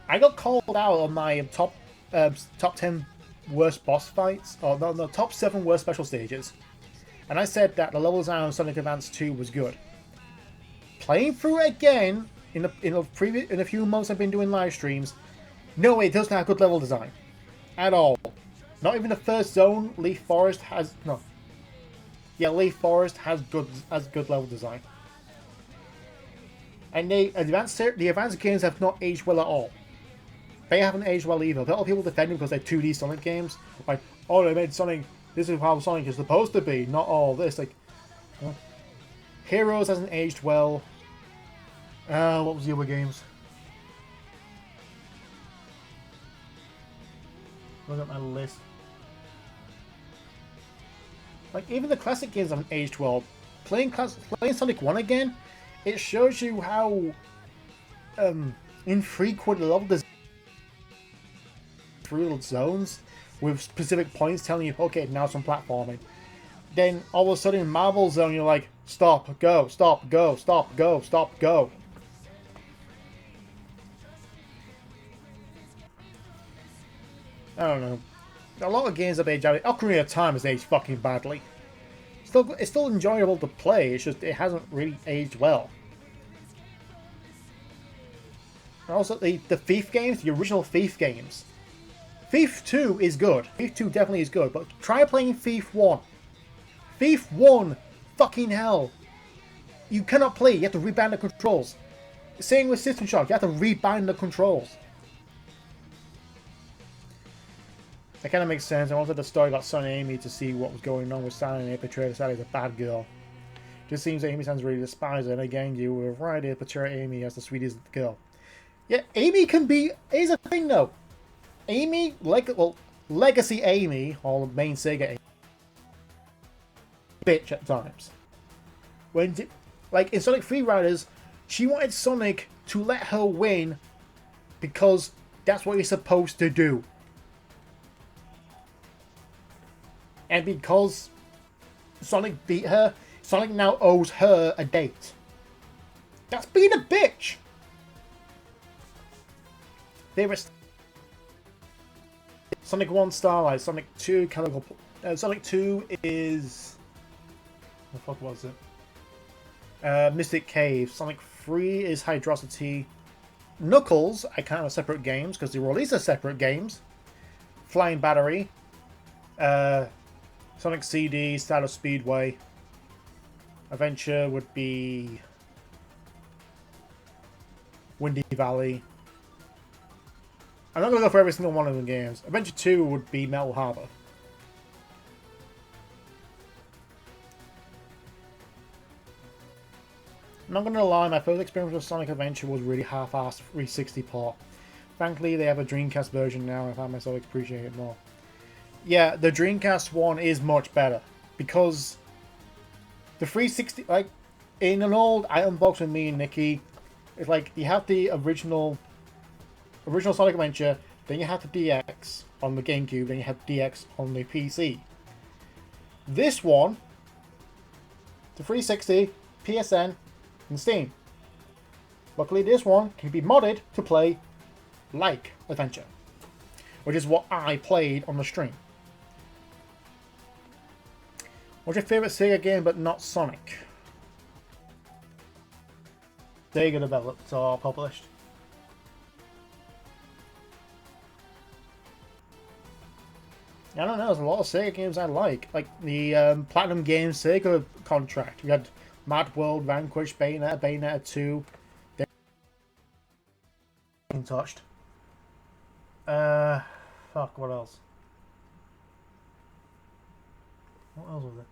I got called out on my top 10 worst boss fights, or no, top 7 worst special stages. And I said that the level design on Sonic Advance 2 was good. Playing through it again in a few months I've been doing live streams, no, it doesn't have good level design at all. Not even the first zone, Leaf Forest has no. Yeah, Leaf Forest has good level design. And the advanced games have not aged well at all. They haven't aged well either. A lot of people defend them because they're 2D Sonic games. Like, oh, they made Sonic. This is how Sonic is supposed to be, not all this. Like, Heroes hasn't aged well. What was the other games? Look at my list. Like, even the classic games haven't aged well. Playing Sonic 1 again, it shows you how infrequent the level design through zones with specific points telling you, okay, now some platforming. Then all of a sudden in Marble Zone, you're like, stop, go, stop, go, stop, go, stop, go. I don't know. A lot of games have aged out. Ocarina of Time has aged fucking badly. It's still enjoyable to play, it's just it hasn't really aged well. And also the Thief games, the original Thief games. Thief 2 is good. Thief 2 definitely is good, but try playing Thief 1. Thief 1, fucking hell. You cannot play, you have to rebind the controls. Same with System Shock, you have to rebind the controls. That kind of makes sense. I wanted the story about Son Amy to see what was going on with Sally and they portrayed Sally as a bad girl. Just seems that Amy sounds really despised her, and again, you were right to portray Amy as the sweetest girl. Yeah, Amy can be. Here's the thing though. Amy, Legacy Amy, or main Sega Amy, bitch at times. Like in Sonic Free Riders, she wanted Sonic to let her win because that's what you're supposed to do. And because Sonic beat her, Sonic now owes her a date. That's being a bitch! Sonic 1 Starlight, Sonic 2 Chemical... Sonic 2 is... What the fuck was it? Mystic Cave. Sonic 3 is Hydrocity. Knuckles, I count as separate games because they release as separate games. Flying Battery. Sonic CD, Stardust Speedway. Adventure would be Windy Valley. I'm not going to go for every single one of the games. Adventure 2 would be Metal Harbor. I'm not going to lie, my first experience with Sonic Adventure was really half-assed 360 port. Thankfully, they have a Dreamcast version now, and I find myself appreciating it more. Yeah, the Dreamcast one is much better, because the 360, like, in an old item box with me and Nikki, it's like, you have the original Sonic Adventure, then you have the DX on the GameCube, then you have DX on the PC. This one, the 360, PSN, and Steam. Luckily this one can be modded to play like Adventure, which is what I played on the stream. What's your favourite Sega game but not Sonic? Sega developed or published. I don't know, there's a lot of Sega games I like. Like the Platinum Games Sega contract. We had Mad World, Vanquish, Bayonetta 2. They're being touched. Fuck, what else? What else was there?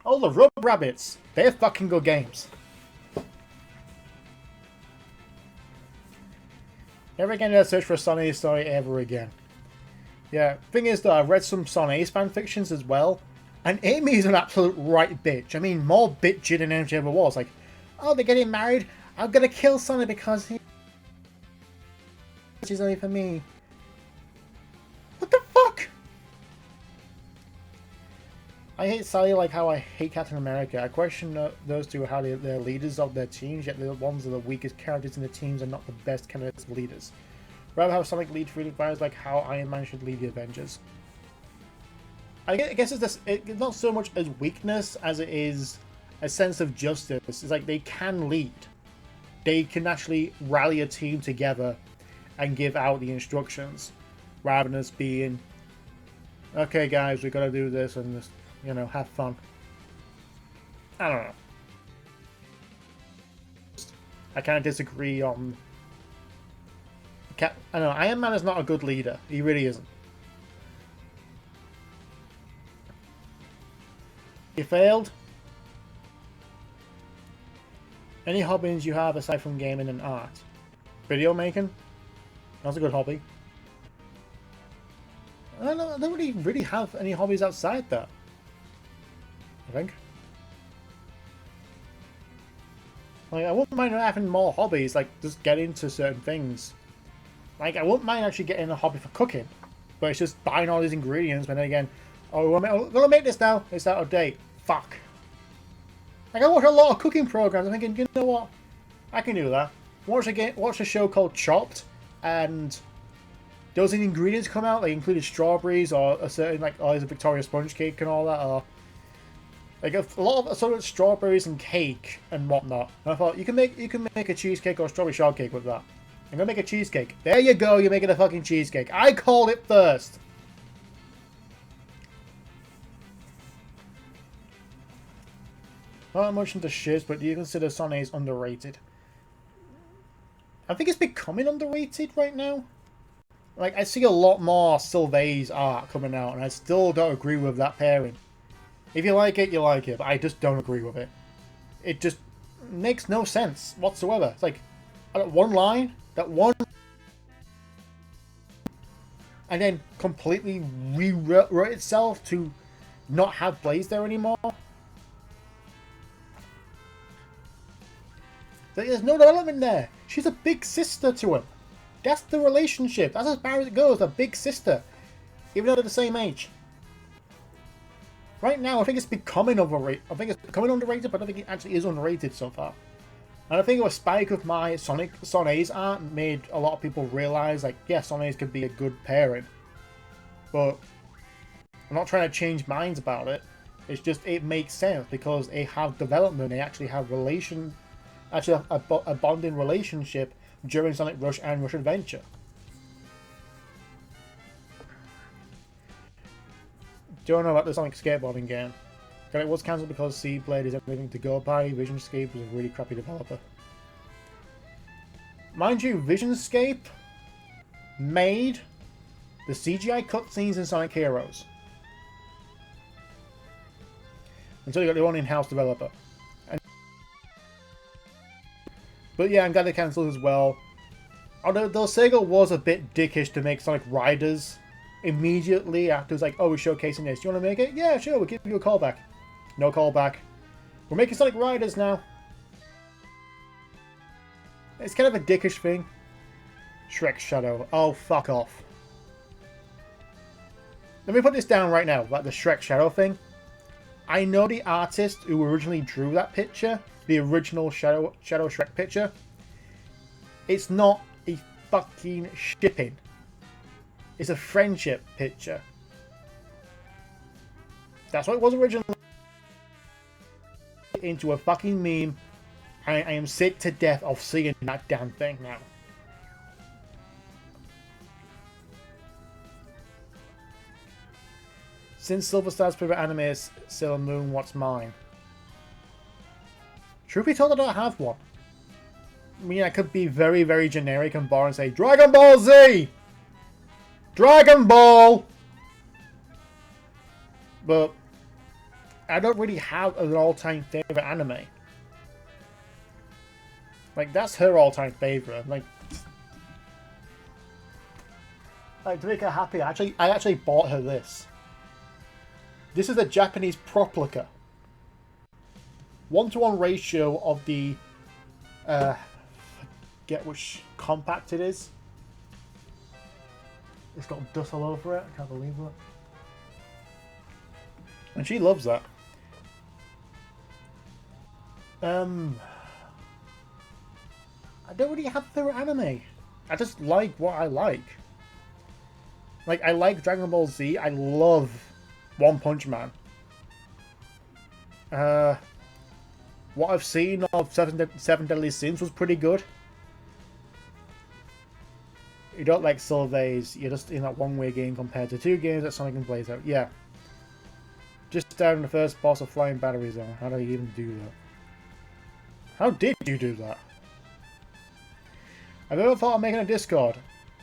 Oh, the Rub Rabbits! They're fucking good games. Never again did I search for a Sonic Ace story ever again. Yeah, thing is though, I've read some Sonic Ace fan fictions as well, and Amy's an absolute right bitch. I mean, more bitchy than MJ ever was. Like, oh, they're getting married, I'm gonna kill Sonic because he's only for me. What the fuck? I hate Sally like how I hate Captain America. I question those two how they're leaders of their teams, yet they're the ones that are the weakest characters in the teams and not the best candidates for leaders. Rather have Sonic lead freedom fighters like how Iron Man should lead the Avengers. I guess it's not so much as weakness as it is a sense of justice. It's like they can lead. They can actually rally a team together and give out the instructions, rather than just being, okay guys, we gotta do this and just, you know, have fun. I don't know. I kind of disagree on... I don't know, Iron Man is not a good leader. He really isn't. He failed. Any hobbies you have aside from gaming and art? Video making? That's a good hobby. I don't really have any hobbies outside that, I think. Like, I wouldn't mind having more hobbies, like, just get into certain things. Like, I wouldn't mind actually getting a hobby for cooking, but it's just buying all these ingredients, but then again, oh, we're gonna make this now, it's out of date. Fuck. Like, I watch a lot of cooking programs, I'm thinking, you know what? I can do that. Watch a show called Chopped, and those ingredients come out, like included strawberries or a certain, like, oh, there's a Victoria sponge cake and all that, or like a lot of sort of strawberries and cake and whatnot. And I thought you can make a cheesecake or a strawberry shortcake with that. I'm gonna make a cheesecake. There you go, you're making a fucking cheesecake. I called it first. Not much into shit, but do you consider Sonic Ace underrated? I think it's becoming underrated right now. Like, I see a lot more Sylvain's art coming out, and I still don't agree with that pairing. If you like it, you like it, but I just don't agree with it. It just makes no sense whatsoever. It's like, that one line, that one... and then completely rewrote itself to not have Blaze there anymore. There's no development there. She's a big sister to him. That's the relationship. That's as far as it goes. A big sister. Even though they're the same age. Right now, I think it's becoming overrated. I think it's becoming underrated, but I don't think it actually is underrated so far. And I think a spike of my Sonic Ace art made a lot of people realize, like, yeah, Sonic Ace could be a good pairing. But I'm not trying to change minds about it. It's just, it makes sense because they have development. They actually have a bonding relationship during Sonic Rush and Rush Adventure. Do you know about the Sonic skateboarding game? But it was cancelled because Seablade is everything to go by. Visionscape was a really crappy developer. Mind you, Visionscape made the CGI cutscenes in Sonic Heroes. Until you got their own in-house developer. But yeah, I'm glad they cancelled as well. Although Sega was a bit dickish to make Sonic Riders immediately after it was like, oh, we're showcasing this. Do you want to make it? Yeah, sure, we'll give you a callback. No callback. We're making Sonic Riders now. It's kind of a dickish thing. Shrek Shadow. Oh, fuck off. Let me put this down right now, like the Shrek Shadow thing. I know the artist who originally drew that picture, the original Shadow Shrek picture. It's not a fucking shipping. It's a friendship picture. That's what it was originally. Into a fucking meme. I am sick to death of seeing that damn thing now. Since Silver Star's favorite anime is Sailor Moon, what's mine? Truth be told, I don't have one. I mean, I could be very, very generic and boring and say Dragon Ball Z! Dragon Ball! But I don't really have an all-time favorite anime. Like, that's her all-time favorite. Like, to make her happy, I actually bought her this. This is a Japanese Proplica. 1-to-1 ratio of the forget which compact it is. It's got dust all over it. I can't believe it. And she loves that. I don't really have a favorite anime. I just like what I like. Like, I like Dragon Ball Z. I love One Punch Man. What I've seen of Seven Deadly Sins was pretty good. You don't like Sylvains, you're just in that one-way game compared to 2 games that Sonic can plays out. Yeah. Just down the first boss of Flying Battery Zone. How do you even do that? How did you do that? I've ever thought of making a Discord.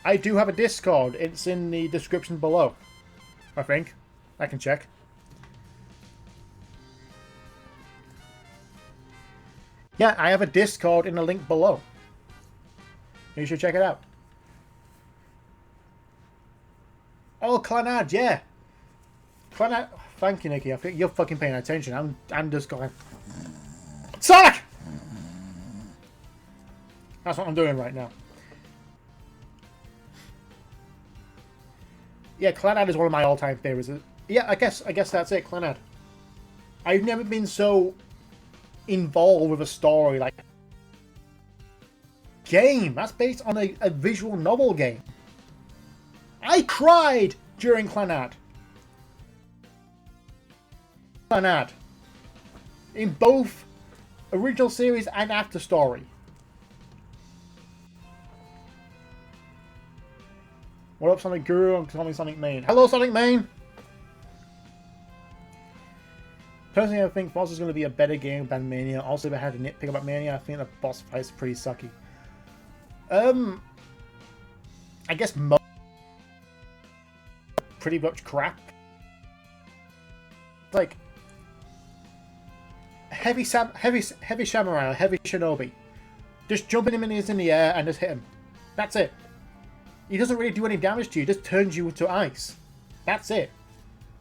I do have a Discord. It's in the description below. I think. I can check. Yeah, I have a Discord in the link below. You should check it out. Oh, QnA, yeah. QnA, thank you, Nikki. I think you're fucking paying attention. I'm just going... Sonic! That's what I'm doing right now. Yeah, QnA is one of my all-time favorites. Yeah, I guess that's it, QnA. I've never been so involved with a story like game. That's based on a visual novel game. I cried during QnA. In both original series and after story. What up, Sonicguru? I'm calling Sonic Main. Hello, Sonic Main! Personally, I think Boss is going to be a better game than Mania. Also, if I had to nitpick about Mania, I think the boss fights are pretty sucky. I guess pretty much crap. Like heavy samurai, or heavy shinobi. Just jumping him in the air and just hit him. That's it. He doesn't really do any damage to you, just turns you into ice. That's it.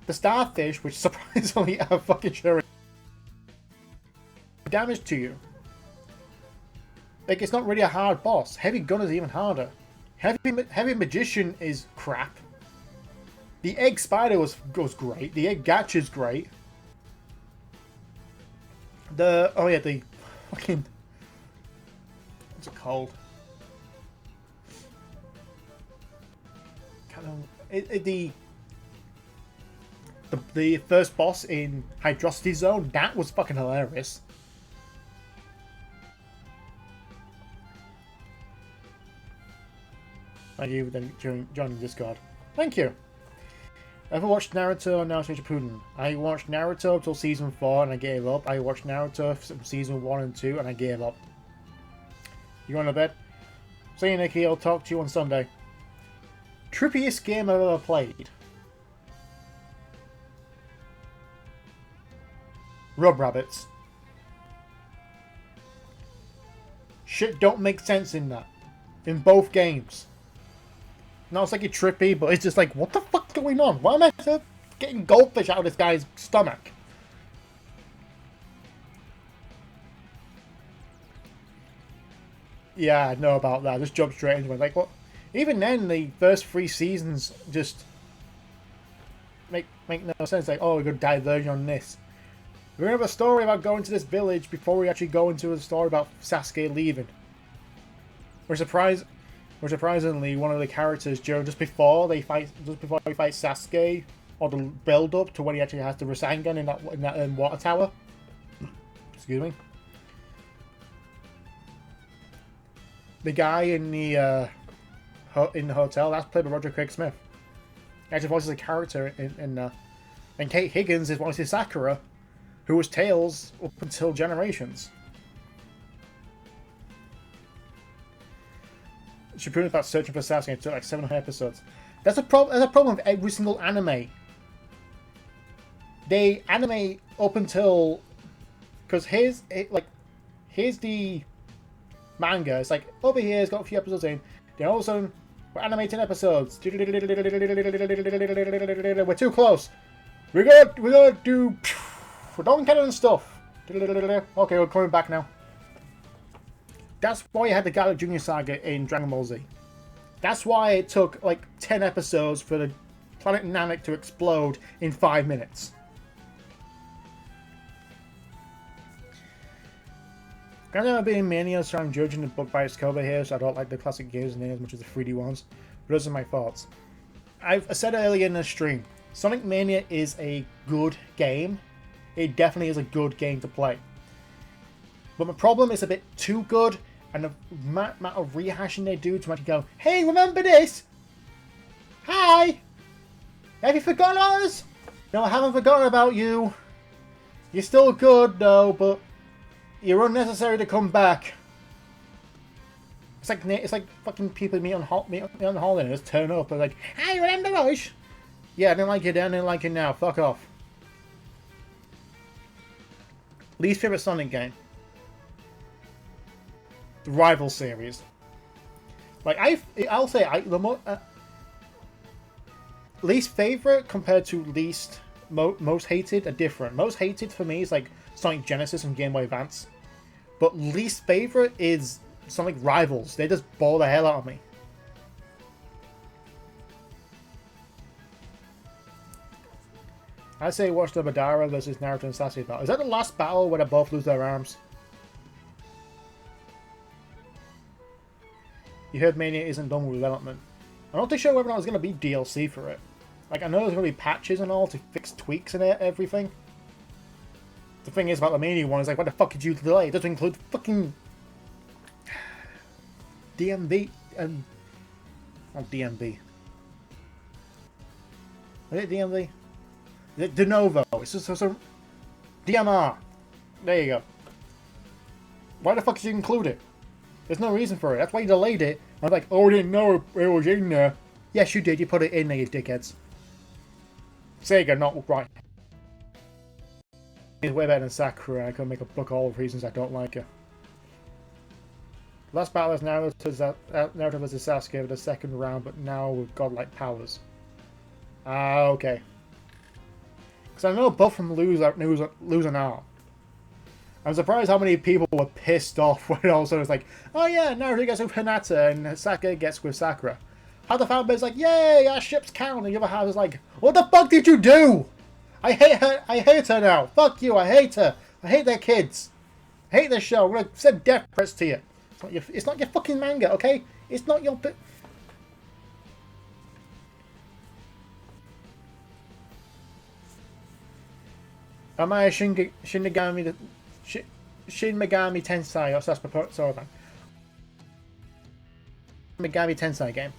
The starfish, which surprisingly are fucking sure damage to you. Like, it's not really a hard boss. Heavy gun is even harder. Heavy magician is crap. The egg spider was great. The egg gacha's great. The fucking, what's it called? The first boss in Hydrocity Zone, that was fucking hilarious. Thank you for joining Discord. Thank you. Ever watched Naruto and Naruto Shippuden? I watched Naruto till season 4 and I gave up. I watched Naruto from season 1 and 2 and I gave up. You going to bed? See you, Nikki. I'll talk to you on Sunday. Trippiest game I've ever played. Rub Rabbits. Shit don't make sense in that. In both games. Now it's like a trippy, but it's just like, what the fuck's going on? Why am I getting goldfish out of this guy's stomach? Yeah, I know about that. Just jump straight into it. Like, what? Even then, the first 3 seasons just make no sense. Like, oh, we're going to diverge on this. We're going to have a story about going to this village before we actually go into a story about Sasuke leaving. We're surprisingly, one of the characters just before he fights Sasuke, or the build up to when he actually has the Rasengan in that water tower. Excuse me. The guy in the hotel, that's played by Roger Craig Smith. He actually voices a character in And Kate Higgins is obviously Sakura, who was Tails up until Generations. Shippuden about searching for Sasuke. It took like 700 episodes. That's a problem. That's a problem with every single anime. They animate up until, because here's the manga. It's like over here, it's got a few episodes in. Then all of a sudden, we're animating episodes. We're too close. We're gonna do non-canon stuff. Okay, we're coming back now. That's why you had the Gallic Junior Saga in Dragon Ball Z. That's why it took like 10 episodes for the planet Namek to explode in 5 minutes. I've never been in Mania, so I'm judging the book by its cover here, so I don't like the classic games as much as the 3D ones. But those are my thoughts. I said earlier in the stream, Sonic Mania is a good game. It definitely is a good game to play. But my problem is a bit too good, and the amount of rehashing they do to make you go, hey, remember this? Hi! Have you forgotten us? No, I haven't forgotten about you. You're still good, though, but you're unnecessary to come back. It's like fucking people meet on holiday and just turn up and like, hey, remember us? Yeah, I didn't like it then, I didn't like it now. Fuck off. Least favorite Sonic game. The Rival series. Like I'll say least favorite compared to least most hated are different. Most hated for me is like Sonic Genesis and Game Boy Advance, but least favorite is Sonic Rivals. They just bore the hell out of me. I say watch the Madara versus Naruto and Sasuke battle. Is that the last battle where they both lose their arms? You heard Mania isn't done with development. I'm not too sure whether or not there's going to be DLC for it. Like, I know there's going to be patches and all to fix tweaks and everything. The thing is about the Mania one is like, what the fuck did you delay? It doesn't include fucking DMV and not DMV. Is it DMV? Is it De Novo? It's just a DMR. There you go. Why the fuck did you include it? There's no reason for it. That's why you delayed it. I was like, oh, I didn't know it was in there. Yes, you did. You put it in there, you dickheads. Sega, not right. It's way better than Sakura. I couldn't make a book all the reasons I don't like her. Last battle is Naruto vs Sasuke for the second round, but now with godlike powers. Ah, okay. Because I know both of them lose an arm. I'm surprised how many people were pissed off when all of a sudden it's like, oh yeah, Naruto gets with Hinata and Sasuke gets with Sakura. How the fan base like, yay, our ships count, and the other half is like, what the fuck did you do? I hate her now. Fuck you, I hate her. I hate their kids. I hate their show. I'm gonna send death threats to you. It's not your fucking manga, okay? It's not your... Am I a Shin Megami Tensei or sorry, Megami Tensei game?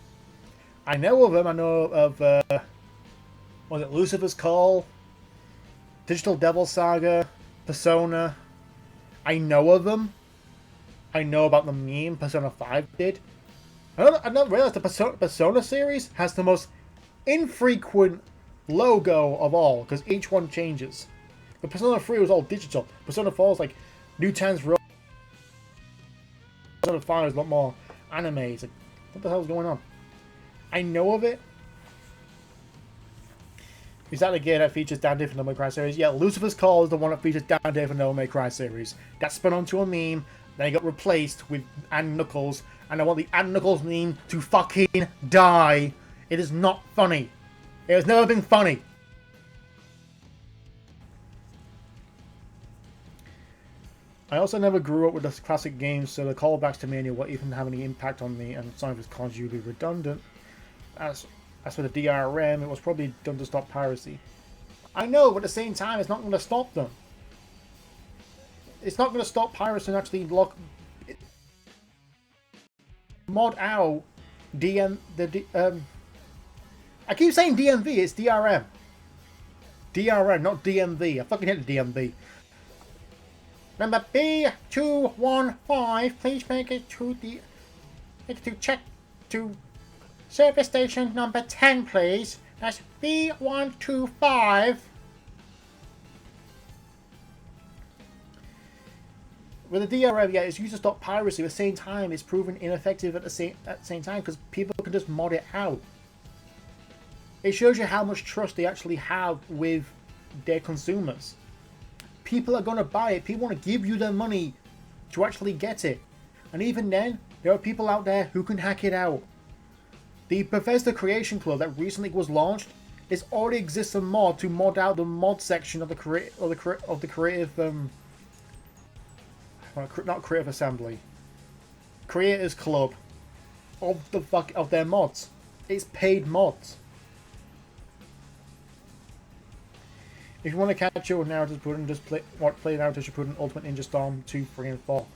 I know of them. I know of was it Lucifer's Call, Digital Devil Saga, Persona. I know of them. I know about the meme Persona 5 did. I don't realize the Persona series has the most infrequent logo of all because each one changes. The Persona 3 was all digital. Persona 4 is like New Tan's Road. Persona 5 is a lot more anime. It's like, what the hell is going on? I know of it. Is that the game that features Dan Day from the No May Cry series? Yeah, Lucifer's Call is the one that features Dan Day from the No May Cry series. That spun onto a meme, then it got replaced with Ann Knuckles, and I want the Ann Knuckles meme to fucking die. It is not funny. It has never been funny. I also never grew up with the classic games, so the callbacks to Mania won't even have any impact on me, and some of it's constantly redundant. As for the DRM, it was probably done to stop piracy. I know, but at the same time, it's not going to stop them. It's not going to stop piracy and actually mod out I keep saying DMV, it's DRM. DRM, not DMV. I fucking hate the DMV. Number B215, please make it to check to service station number 10, please. That's B125. With the DRM, yeah, it's used to stop piracy. At the same time, it's proven ineffective at the same time because people can just mod it out. It shows you how much trust they actually have with their consumers. People are going to buy it. People want to give you their money to actually get it. And even then, there are people out there who can hack it out. The Bethesda Creation Club that recently was launched, it already exists a mod to mod out the mod section of the creative not creative assembly, creators club of their mods. It's paid mods. If you want to catch up with Naruto, just play Naruto Shippuden Ultimate Ninja Storm 2, 3, and 4.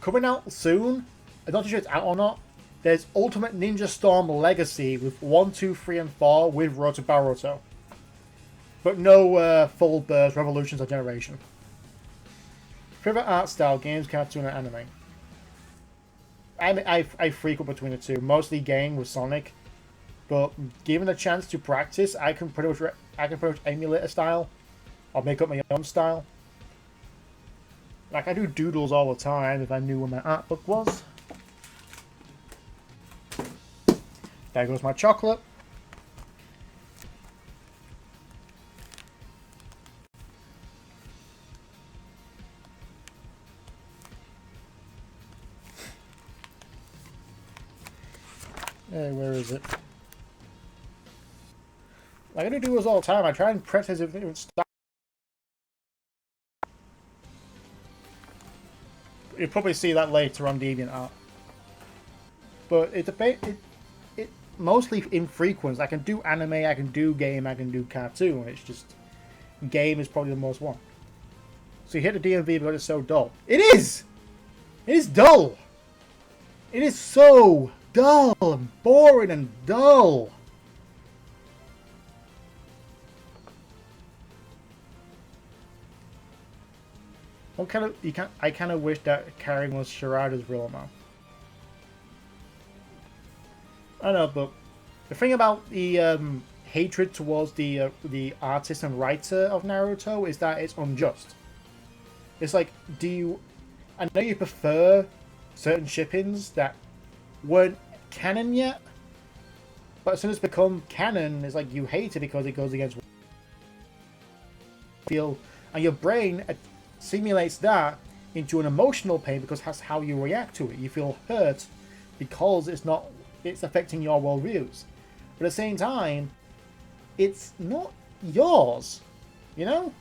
Coming out soon. I'm not sure it's out or not. There's Ultimate Ninja Storm Legacy with 1, 2, 3, and 4 with Roto Baroto. But no full burst, Revolutions, or Generation. Favorite art style, games, cartoon, and anime. I frequent between the two. Mostly game with Sonic. But given a chance to practice, I can pretty much emulate a style. Or make up my own style. Like, I do doodles all the time if I knew where my art book was. There goes my chocolate. Hey, where is it? Like, I do doodles all the time. I try and practice different styles. You'll probably see that later on DeviantArt. But it's it mostly infrequent. I can do anime, I can do game, I can do cartoon. It's just game is probably the most one. So you hit the DMV because it's so dull. It is! It is dull! It is so dull and boring and dull. I kind of wish that Karen was Sharada's real mom. I know, but the thing about the hatred towards the artist and writer of Naruto is that it's unjust. It's like, I know you prefer certain shippings that weren't canon yet, but as soon as it's become canon, it's like you hate it because it goes against feel, and your brain simulates that into an emotional pain because that's how you react to it. You feel hurt because it's affecting your worldviews. But at the same time, it's not yours, you know?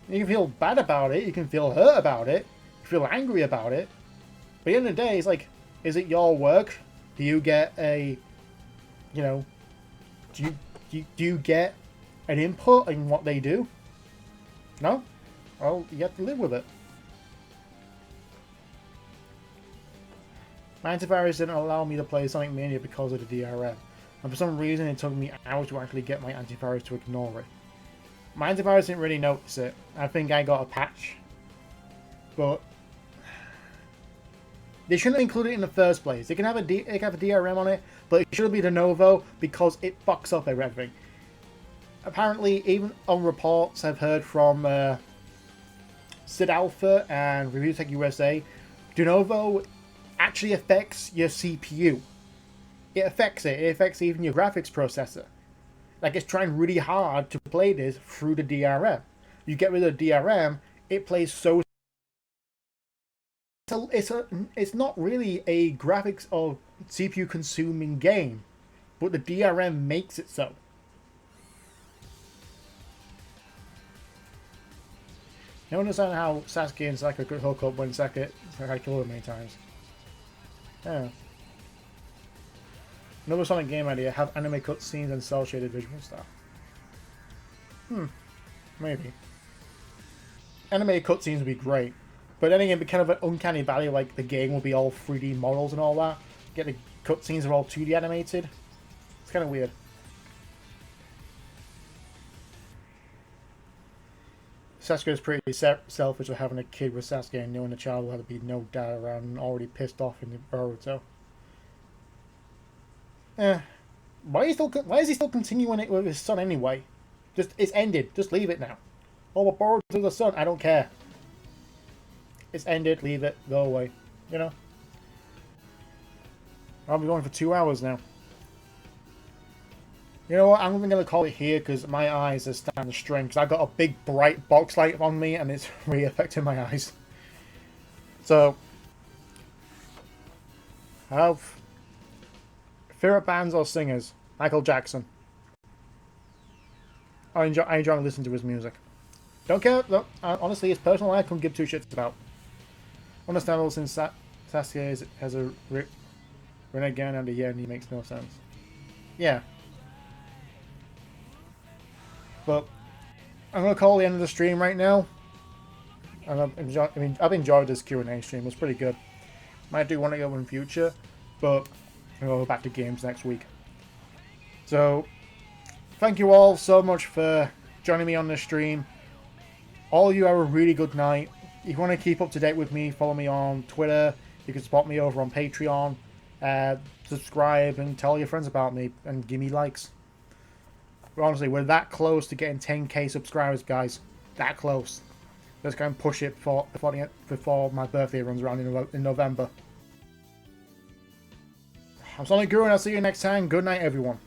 You can feel bad about it, you can feel hurt about it, you feel angry about it, but at the end of the day, it's like, is it your work? Do you get a, you know, do you get an input in what they do? No? Well, you have to live with it. My antivirus didn't allow me to play Sonic Mania because of the DRM. And for some reason it took me hours to actually get my antivirus to ignore it. My antivirus didn't really notice it. I think I got a patch. But they shouldn't include it in the first place. They can have a DRM on it, but it shouldn't be de novo because it fucks up everything. Apparently, even on reports I've heard from Sid Alpha and Review Tech USA, de novo actually affects your CPU. It affects it. It affects even your graphics processor. Like, it's trying really hard to play this through the DRM. You get rid of the DRM, it plays so. It's not really a graphics or CPU consuming game, but the DRM makes it so. I don't understand how Sasuke and Sakura could hook up when Sakura had killed him many times. Yeah. Another Sonic game idea, have anime cutscenes and cel-shaded visual style. Maybe. Anime cutscenes would be great, but then again, it'd be kind of an uncanny valley, like the game will be all 3D models and all that. Get the cutscenes are all 2D animated. It's kind of weird. Sasuke is pretty selfish of having a kid with Sasuke and knowing the child will have to be no dad around and already pissed off in Boruto. Why is he still continuing it with his son anyway? It's ended. Just leave it now. Oh, but Boruto's the son. I don't care. It's ended. Leave it. Go away. You know. I'll be going for 2 hours now. You know what? I'm going to call it here because my eyes are starting to strain. Because I've got a big bright box light on me and it's really affecting my eyes. So, I have favorite bands or singers. Michael Jackson. I enjoy listening to his music. Don't care. Look, honestly, it's personal. I couldn't give two shits about. Understandable since Sasuke has a run again and the end, he makes no sense. Yeah. But I'm gonna call the end of the stream right now. And I've enjoyed this QnA stream. It's pretty good. Might do want to go in future, but I'll go back to games next week. So, thank you all so much for joining me on this stream. All of you have a really good night. If you want to keep up to date with me, follow me on Twitter. You can support me over on Patreon. Subscribe and tell your friends about me and give me likes. But honestly, we're that close to getting 10k subscribers, guys. That close. Let's go and push it before my birthday runs around in November. I'm Sonicguru and I'll see you next time. Good night, everyone.